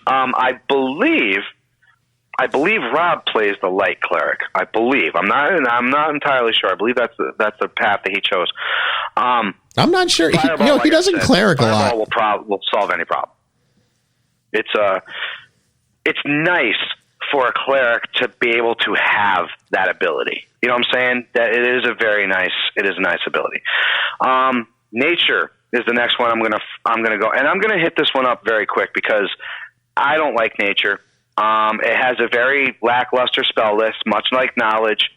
I believe Rob plays the light cleric. I believe. I'm not entirely sure. I believe that's the path that he chose. I'm not sure. Fireball, he doesn't cleric a lot. Will solve any problem. It's nice for a cleric to be able to have that ability. You know what I'm saying? That it is a nice ability. Nature is the next one I'm gonna go, and I'm gonna hit this one up very quick because I don't like nature. It has a very lackluster spell list, much like knowledge.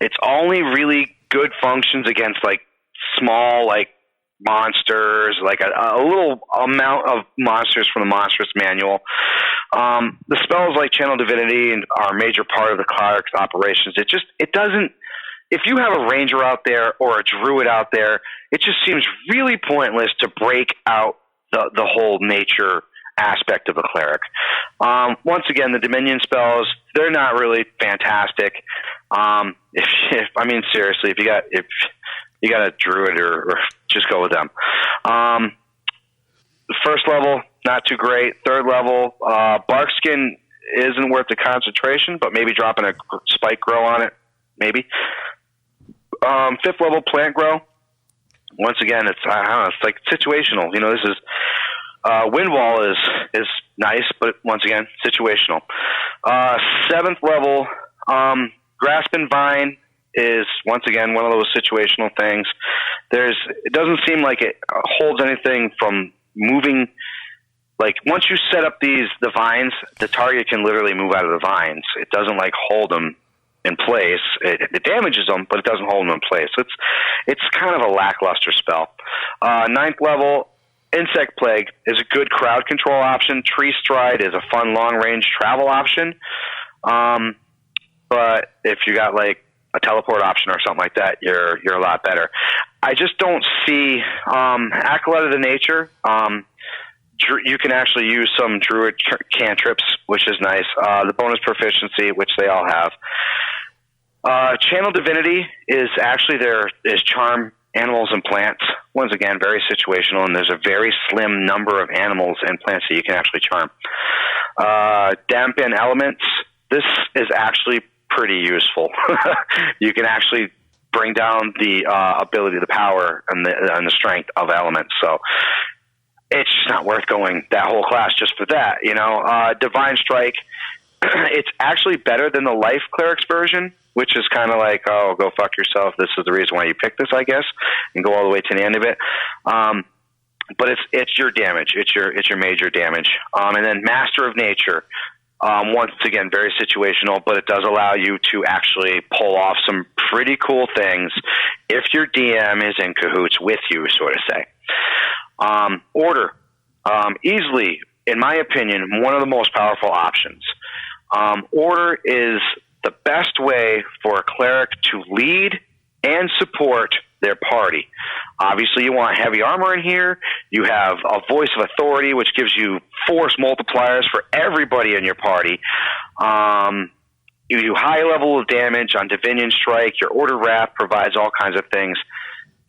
It's only really good functions against like small monsters, like a little amount of monsters from the Monstrous Manual. The spells like Channel Divinity are a major part of the Cleric's operations. It doesn't. If you have a ranger out there or a druid out there, it just seems really pointless to break out the whole nature aspect of the cleric. Once again, the Dominion spells, they're not really fantastic. Seriously, if you got a druid or just go with them. First level, not too great. Third level, Barkskin isn't worth the concentration, but maybe dropping a spike grow on it, maybe. Fifth level, plant grow. Once again, it's like situational. You know, this is Windwall is nice, but once again, situational. Seventh level, Grasp and Vine is once again one of those situational things. It doesn't seem like it holds anything from moving. Like once you set up the vines, the target can literally move out of the vines. It doesn't hold them in place. It damages them, but it doesn't hold them in place. It's kind of a lackluster spell. Ninth level, Insect Plague is a good crowd control option. Tree Stride is a fun long-range travel option. But if you got a teleport option or something like that, you're a lot better. I just don't see Acolyte of the Nature. You can actually use some druid cantrips, which is nice. The bonus proficiency, which they all have. Channel Divinity is actually is charm animals and plants. Once again, very situational, and there's a very slim number of animals and plants that you can actually charm. Dampen Elements. This is actually pretty useful. You can actually bring down the ability, the power, and the strength of elements. So it's just not worth going that whole class just for that. You know, Divine Strike. It's actually better than the Life Clerics version, which is kind of like, oh, go fuck yourself. This is the reason why you picked this, I guess, and go all the way to the end of it. But it's your damage. It's your major damage. And then Master of Nature. Once again, very situational, but it does allow you to actually pull off some pretty cool things if your DM is in cahoots with you, so to say. Order. Easily, in my opinion, one of the most powerful options. Order is the best way for a cleric to lead and support their party. Obviously, you want heavy armor in here. You have a voice of authority, which gives you force multipliers for everybody in your party. You do high level of damage on Divinion Strike. Your Order Wrath provides all kinds of things.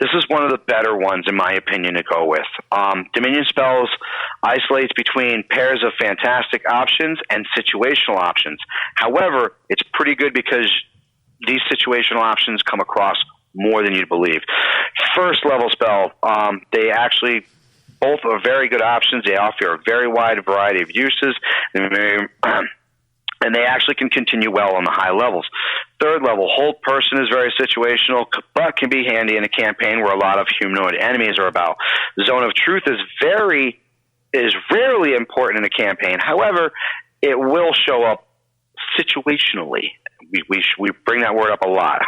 This is one of the better ones, in my opinion, to go with. Dominion Spells isolates between pairs of fantastic options and situational options. However, it's pretty good because these situational options come across more than you'd believe. First level spell, they actually both are very good options. They offer a very wide variety of uses, and they actually can continue well on the high levels. Third level, Hold Person is very situational, but can be handy in a campaign where a lot of humanoid enemies are about. Zone of Truth is rarely important in a campaign. However, it will show up situationally. We bring that word up a lot.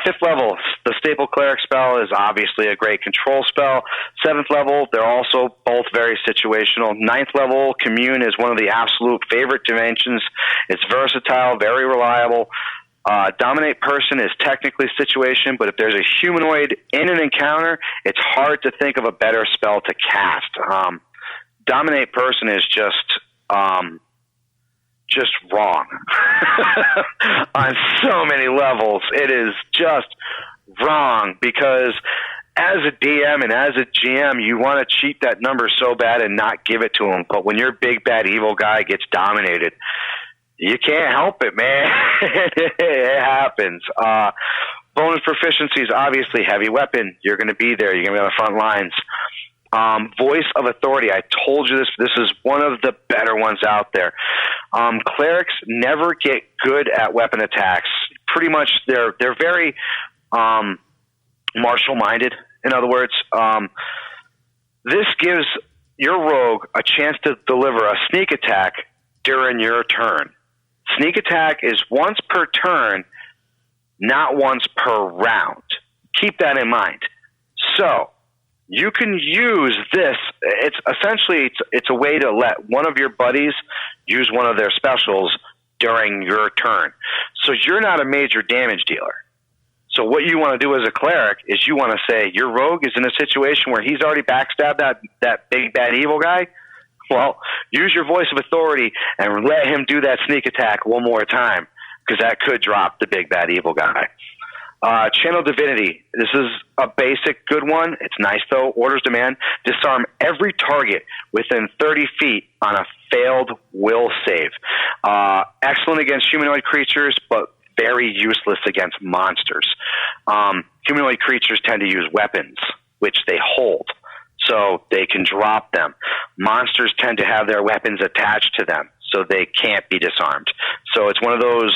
Fifth level, the Staple Cleric spell is obviously a great control spell. Seventh level, they're also both very situational. Ninth level, Commune is one of the absolute favorite dimensions. It's versatile, very reliable. Dominate Person is technically situation, but if there's a humanoid in an encounter, it's hard to think of a better spell to cast. Dominate Person is just wrong on so many levels. It is just wrong, because as a DM and as a GM, you want to cheat that number so bad and not give it to them. But when your big bad evil guy gets dominated, you can't help it, man. It happens. Bonus proficiencies, obviously, heavy weapon. You're going to be there. You're going to be on the front lines. Voice of authority. I told you this. This is one of the better ones out there. Clerics never get good at weapon attacks. Pretty much, they're very martial-minded. In other words, this gives your rogue a chance to deliver a sneak attack during your turn. Sneak attack is once per turn, not once per round. Keep that in mind. So you can use this. It's essentially it's a way to let one of your buddies use one of their specials during your turn. So you're not a major damage dealer. So what you want to do as a cleric is you want to say your rogue is in a situation where he's already backstabbed that big bad evil guy. Well, use your voice of authority and let him do that sneak attack one more time, because that could drop the big bad evil guy. Channel Divinity. This is a basic good one. It's nice, though. Orders demand disarm every target within 30 feet on a failed will save. Excellent against humanoid creatures, but very useless against monsters. Humanoid creatures tend to use weapons, which they hold, so they can drop them. Monsters tend to have their weapons attached to them, so they can't be disarmed. So it's one of those,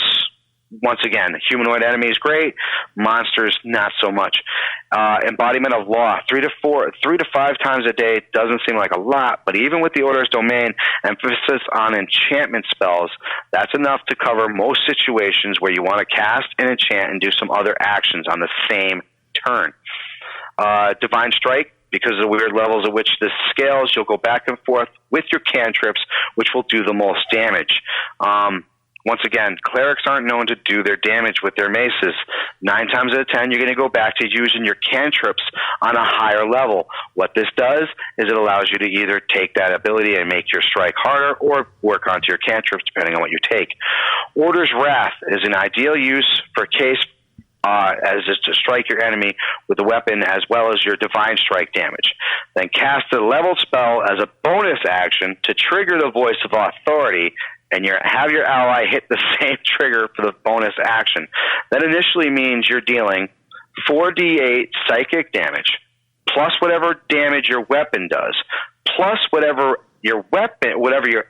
once again, humanoid enemies, great. Monsters, not so much. Embodiment of law, 3 to 5 times a day doesn't seem like a lot, but even with the Order's domain, emphasis on enchantment spells, that's enough to cover most situations where you want to cast an enchant and do some other actions on the same turn. Divine Strike, because of the weird levels at which this scales, you'll go back and forth with your cantrips, which will do the most damage. Once again, clerics aren't known to do their damage with their maces. 9 times out of 10, you're going to go back to using your cantrips on a higher level. What this does is it allows you to either take that ability and make your strike harder, or work onto your cantrips, depending on what you take. Order's Wrath is an ideal use for case as is to strike your enemy with a weapon as well as your divine strike damage. Then cast a leveled spell as a bonus action to trigger the voice of authority, and have your ally hit the same trigger for the bonus action. That initially means you're dealing 4d8 psychic damage, plus whatever damage your weapon does, plus whatever your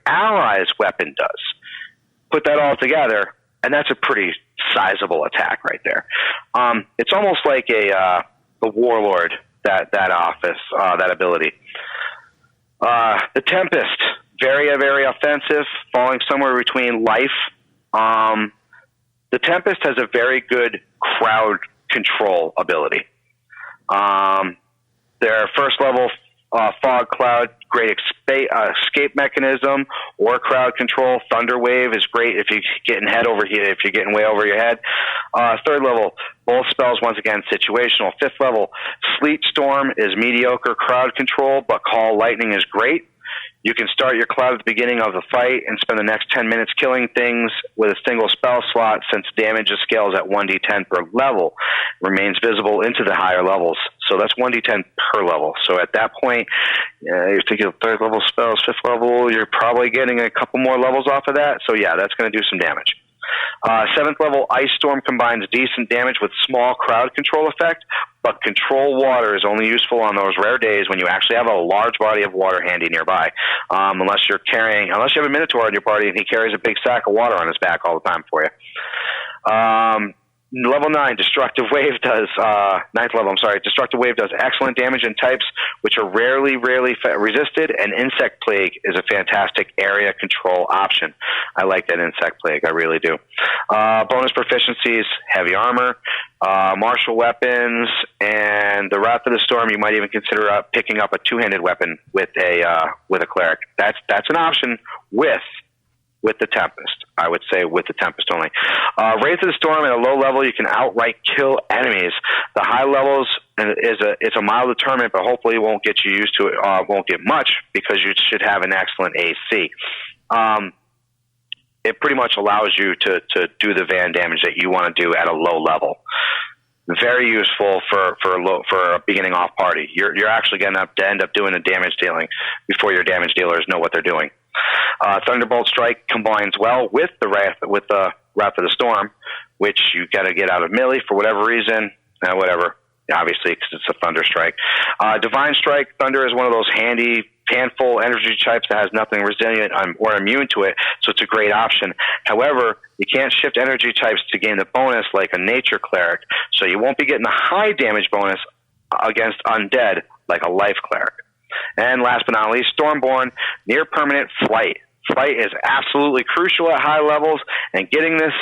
ally's weapon does. Put that all together, and that's a pretty sizable attack right there. It's almost like the warlord, that office, that ability. The Tempest, very, very offensive, falling somewhere between life. The Tempest has a very good crowd control ability. Their first level Fog Cloud, great escape mechanism, or crowd control. Thunder Wave is great if you're getting way over your head. Third level, both spells, once again, situational. Fifth level, Sleet Storm is mediocre crowd control, but Call Lightning is great. You can start your cloud at the beginning of the fight and spend the next 10 minutes killing things with a single spell slot, since damage scales at 1d10 per level. Remains visible into the higher levels. So that's 1d10 per level. So at that point, you're thinking third level spells, fifth level, you're probably getting a couple more levels off of that. So yeah, that's going to do some damage. Seventh level, Ice Storm combines decent damage with small crowd control effect, but control water is only useful on those rare days when you actually have a large body of water handy nearby. Unless you have a Minotaur in your party and he carries a big sack of water on his back all the time for you. Level 9, Destructive Wave does, ninth level, Destructive Wave does excellent damage in types which are rarely resisted, and Insect Plague is a fantastic area control option. I like that Insect Plague, I really do. Bonus proficiencies, Heavy Armor, martial weapons, and the Wrath of the Storm. You might even consider picking up a two-handed weapon with a Cleric. That's an option with the Tempest. I would say with the Tempest only. Wrath of the Storm at a low level, you can outright kill enemies. The high levels, it's a mild deterrent, but hopefully it won't get you used to it. Won't get much, because you should have an excellent AC. It pretty much allows you to do the van damage that you want to do at a low level. Very useful for a beginning off party. You're actually going to end up doing the damage dealing before your damage dealers know what they're doing. Thunderbolt Strike combines well with the Wrath of the Storm, which you got to get out of melee for whatever reason. Whatever, obviously, because it's a Thunder Strike. Divine Strike, Thunder is one of those handy handful energy types that has nothing resilient or immune to it, so it's a great option. However, you can't shift energy types to gain the bonus like a Nature Cleric, so you won't be getting the high damage bonus against undead like a Life Cleric. And last but not least, Stormborn, near permanent Flight. Flight is absolutely crucial at high levels, and getting this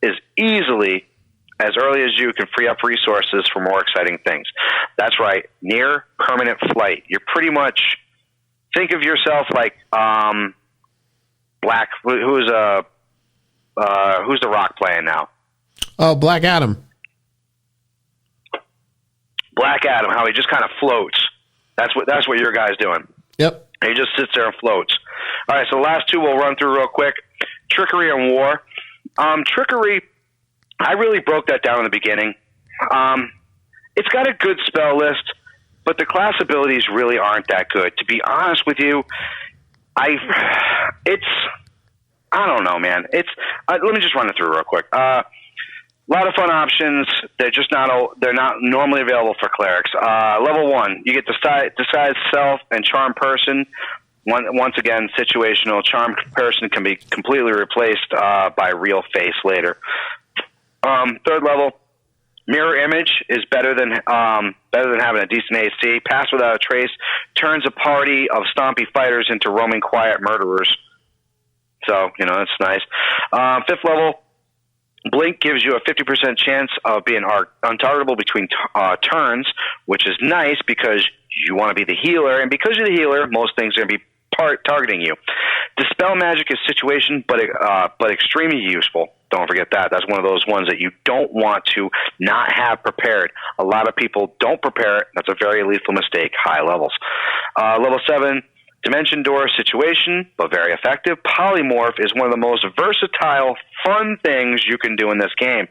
is easily as early as you can free up resources for more exciting things. That's right, near permanent Flight. You're pretty much, think of yourself like Black. Who's the Rock playing now? Oh, Black Adam. Black Adam. How he just kind of floats. That's what your guy's doing. Yep. He just sits there and floats. All right. So the last two we'll run through real quick. Trickery and War. Trickery, I really broke that down in the beginning. It's got a good spell list, but the class abilities really aren't that good. To be honest with you, I don't know, man. Let me just run it through real quick. A lot of fun options. They're not normally available for clerics. Level 1, you get Disguise Self and Charm Person. Once again, situational. Charm Person can be completely replaced by Real Face later. Third level, Mirror Image is better than having a decent AC. Pass Without a Trace turns a party of stompy fighters into roaming quiet murderers. So, that's nice. Fifth level, Blink gives you a 50% chance of being untargetable between turns, which is nice because you want to be the healer, and because you're the healer, most things are going to be targeting you. Dispel Magic is situation, but extremely useful. Don't forget that. That's one of those ones that you don't want to not have prepared. A lot of people don't prepare it. That's a very lethal mistake, high levels. Level 7, Dimension Door situation, but very effective. Polymorph is one of the most versatile, fun things you can do in this game.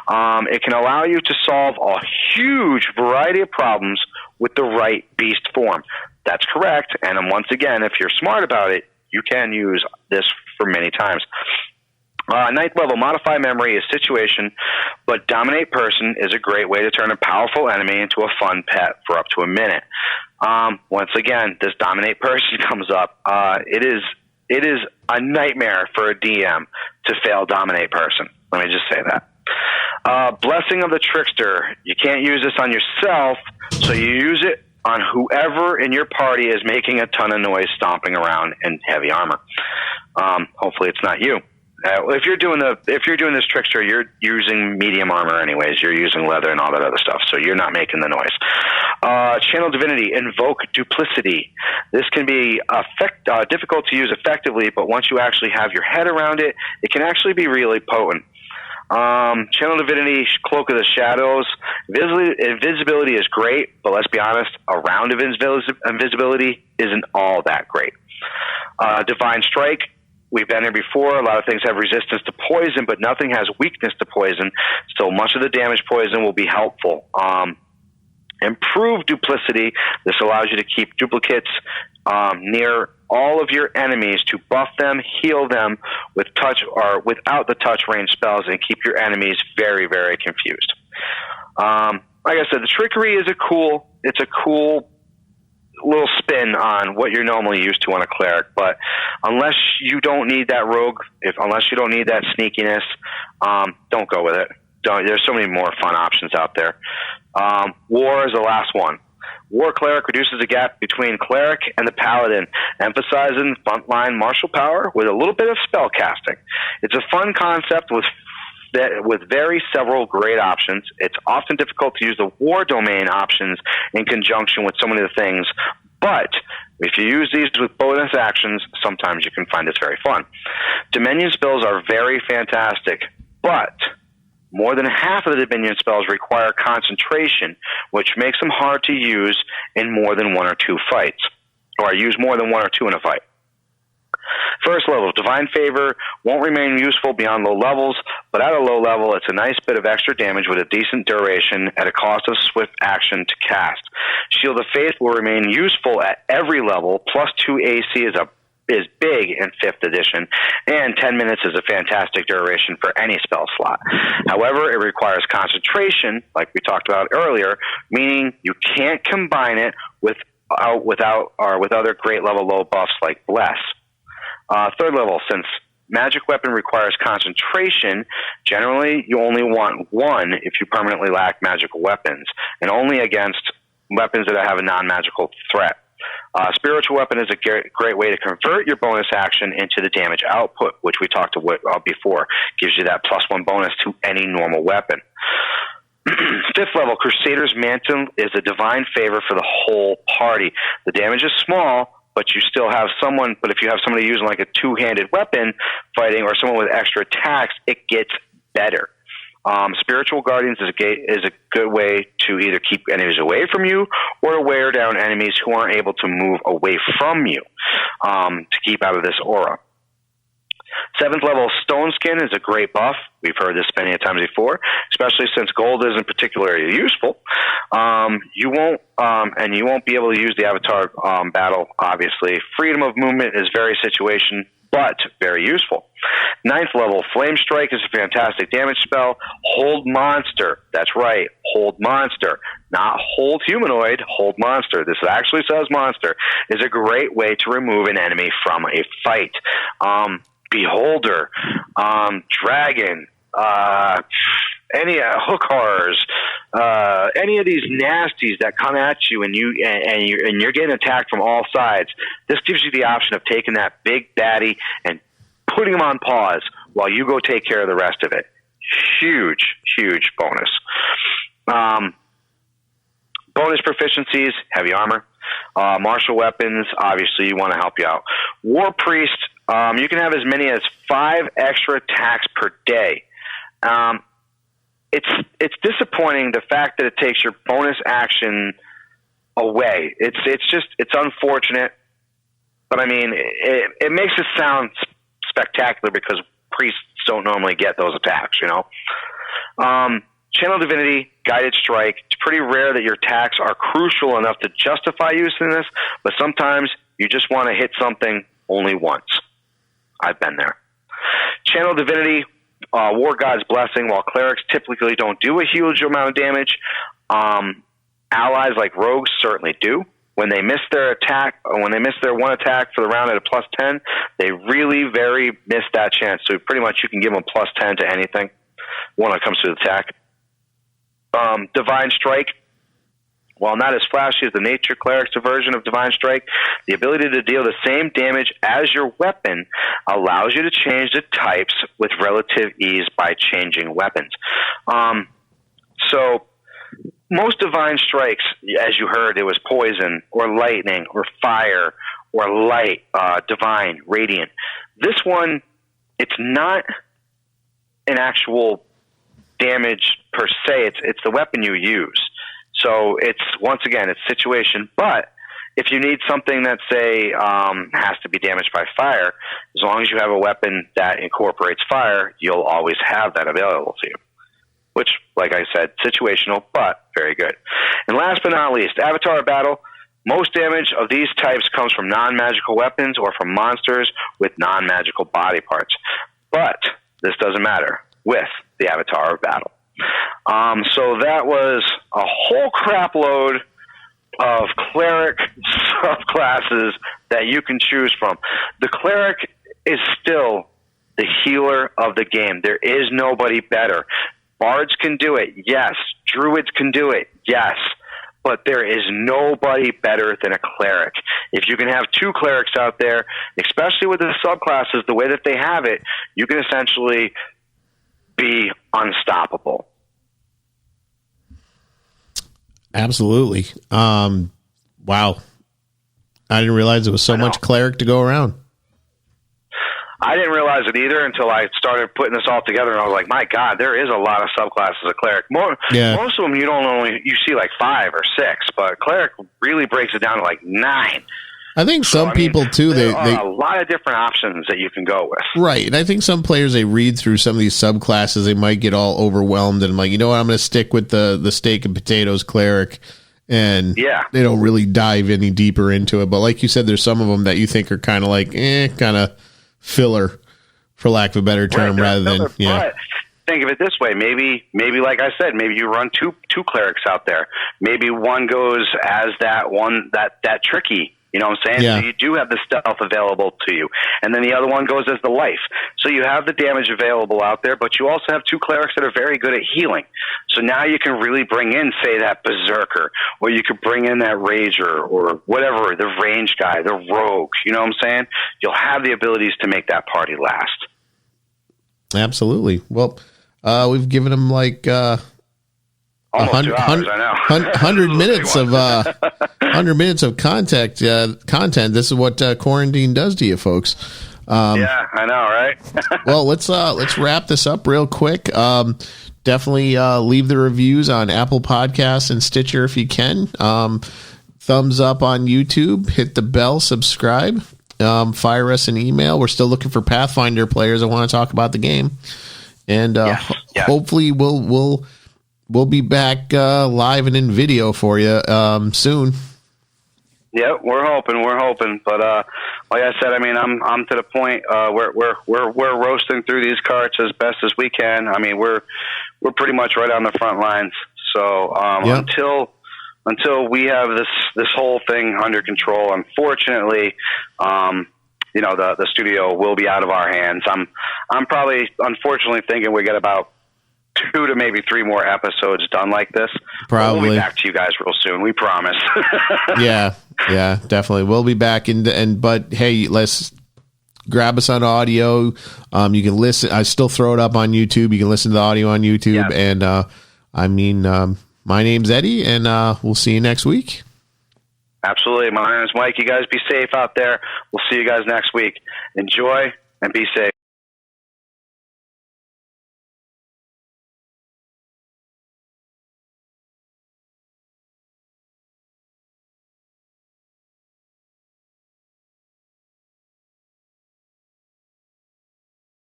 It can allow you to solve a huge variety of problems with the right beast form. That's correct. And then once again, if you're smart about it, you can use this for many times. Ninth level, Modify Memory is situation, but Dominate Person is a great way to turn a powerful enemy into a fun pet for up to a minute. Once again, this Dominate Person comes up. It is a nightmare for a DM to fail Dominate Person. Let me just say that. Blessing of the Trickster. You can't use this on yourself, so you use it on whoever in your party is making a ton of noise stomping around in heavy armor. Hopefully it's not you. If you're doing this trickster, you're using medium armor anyways. You're using leather and all that other stuff, so you're not making the noise. Channel Divinity, Invoke Duplicity. This can be difficult to use effectively, but once you actually have your head around it, it can actually be really potent. Channel Divinity, Cloak of the Shadows. Invisibility is great, but let's be honest, a round of invisibility isn't all that great. Divine Strike. We've been here before. A lot of things have resistance to poison, but nothing has weakness to poison. So much of the damage poison will be helpful. Improve Duplicity. This allows you to keep duplicates near all of your enemies to buff them, heal them with touch or without the touch range spells, and keep your enemies very, very confused. Like I said, the Trickery is a cool little spin on what you're normally used to on a cleric, but unless you don't need that rogue, unless you don't need that sneakiness, don't go with it. There's so many more fun options out there. War is the last one. War Cleric reduces the gap between Cleric and the Paladin, emphasizing frontline martial power with a little bit of spell casting. It's a fun concept with several great options. It's often difficult to use the war domain options in conjunction with so many of the things, but if you use these with bonus actions, sometimes you can find this very fun. Dominion spells are very fantastic, but more than half of the Dominion spells require concentration, which makes them hard to use in more than one or two fights, or use more than one or two in a fight. First level, Divine Favor won't remain useful beyond low levels, but at a low level, it's a nice bit of extra damage with a decent duration at a cost of swift action to cast. Shield of Faith will remain useful at every level, plus 2 AC is big in 5th edition, and 10 minutes is a fantastic duration for any spell slot. However, it requires concentration, like we talked about earlier, meaning you can't combine it with other great level low buffs like Bless. Third level, since magic weapon requires concentration, generally you only want one if you permanently lack magical weapons, and only against weapons that have a non-magical threat. Spiritual weapon is a great way to convert your bonus action into the damage output, which we talked about before. Gives you that +1 bonus to any normal weapon. 5th level, Crusader's Mantle is a divine favor for the whole party. The damage is small, but you still have someone. But if you have somebody using like a two-handed weapon fighting, or someone with extra attacks, it gets better. Spiritual Guardians is a good way to either keep enemies away from you or to wear down enemies who aren't able to move away from you to keep out of this aura. 7th level, Stone Skin is a great buff. We've heard this many times before, especially since gold isn't particularly useful. You won't be able to use the Avatar battle, obviously. Freedom of movement is very situation, but very useful. 9th level, Flame Strike is a fantastic damage spell. Hold Monster. That's right, Hold Monster. Not Hold Humanoid, Hold Monster. This actually says Monster. Is a great way to remove an enemy from a fight. Beholder, Dragon, any hookers, any of these nasties that come at you and you're getting attacked from all sides. This gives you the option of taking that big baddie and putting him on pause while you go take care of the rest of it. Huge bonus. Bonus proficiencies, heavy armor. Martial weapons, obviously you want to help you out. War Priest, you can have as many as 5 extra attacks per day. It's disappointing, the fact that it takes your bonus action away. It's unfortunate, but I mean, it makes it sound spectacular because priests don't normally get those attacks, you know. Channel Divinity, Guided Strike. It's pretty rare that your attacks are crucial enough to justify using this, but sometimes you just want to hit something only once. I've been there. Channel Divinity, War God's Blessing. While clerics typically don't do a huge amount of damage, allies like rogues certainly do. When they miss their attack, or when they miss their one attack for the round at a +10, they really very miss that chance. So pretty much you can give them +10 to anything when it comes to the attack. Divine Strike. While not as flashy as the Nature Cleric's version of Divine Strike, the ability to deal the same damage as your weapon allows you to change the types with relative ease by changing weapons. So most Divine Strikes, as you heard, it was poison or lightning or fire or light, divine, radiant. This one, it's not an actual damage per se. It's the weapon you use. So it's, once again, it's situation. But if you need something that, say, has to be damaged by fire, as long as you have a weapon that incorporates fire, you'll always have that available to you. Which, like I said, situational, but very good. And last but not least, Avatar Battle. Most damage of these types comes from non-magical weapons or from monsters with non-magical body parts. But this doesn't matter with the Avatar of Battle. So that was a whole crap load of cleric subclasses that you can choose from. The cleric is still the healer of the game. There is nobody better. Bards can do it, yes. Druids can do it, yes. But there is nobody better than a cleric. If you can have 2 clerics out there, especially with the subclasses, the way that they have it, you can essentially be unstoppable. Absolutely. Wow. I didn't realize there was so much cleric to go around. I didn't realize it either until I started putting this all together, and I was like, my God, there is a lot of subclasses of cleric. Most of them you see like 5 or 6, but cleric really breaks it down to like 9. I think some people too, there are a lot of different options that you can go with. Right. And I think some players, they read through some of these subclasses, they might get all overwhelmed and like, you know what, I'm going to stick with the steak and potatoes cleric. And they don't really dive any deeper into it. But like you said, there's some of them that you think are kind of like, kind of filler, for lack of a better term, rather than, But think of it this way. Maybe like I said, maybe you run two clerics out there. Maybe one goes as that tricky. You know what I'm saying? Yeah. So you do have the stealth available to you. And then the other one goes as the life. So you have the damage available out there, but you also have two clerics that are very good at healing. So now you can really bring in, say, that berserker, or you could bring in that rager, or whatever, the range guy, the rogue. You know what I'm saying? You'll have the abilities to make that party last. Absolutely. Well, we've given them like... Almost 2 hours, I know. 100 minutes of 100 minutes of content. This is what quarantine does to you, folks. Yeah, I know, right? Well, let's wrap this up real quick. Definitely leave the reviews on Apple Podcasts and Stitcher if you can. Thumbs up on YouTube. Hit the bell. Subscribe. Fire us an email. We're still looking for Pathfinder players. I want to talk about the game, and hopefully we'll be back live and in video for you soon. Yeah, we're hoping. But like I said, I mean, I'm to the point we're roasting through these carts as best as we can. I mean, we're pretty much right on the front lines. So until we have this whole thing under control, unfortunately, the studio will be out of our hands. I'm probably unfortunately thinking we get about 2 to maybe 3 more episodes done like this. Probably. We'll be back to you guys real soon. We promise. Yeah, definitely. We'll be back but hey, let's grab us on audio. You can listen. I still throw it up on YouTube. You can listen to the audio on YouTube. Yeah. And my name's Eddie, and we'll see you next week. Absolutely. My name is Mike. You guys be safe out there. We'll see you guys next week. Enjoy and be safe.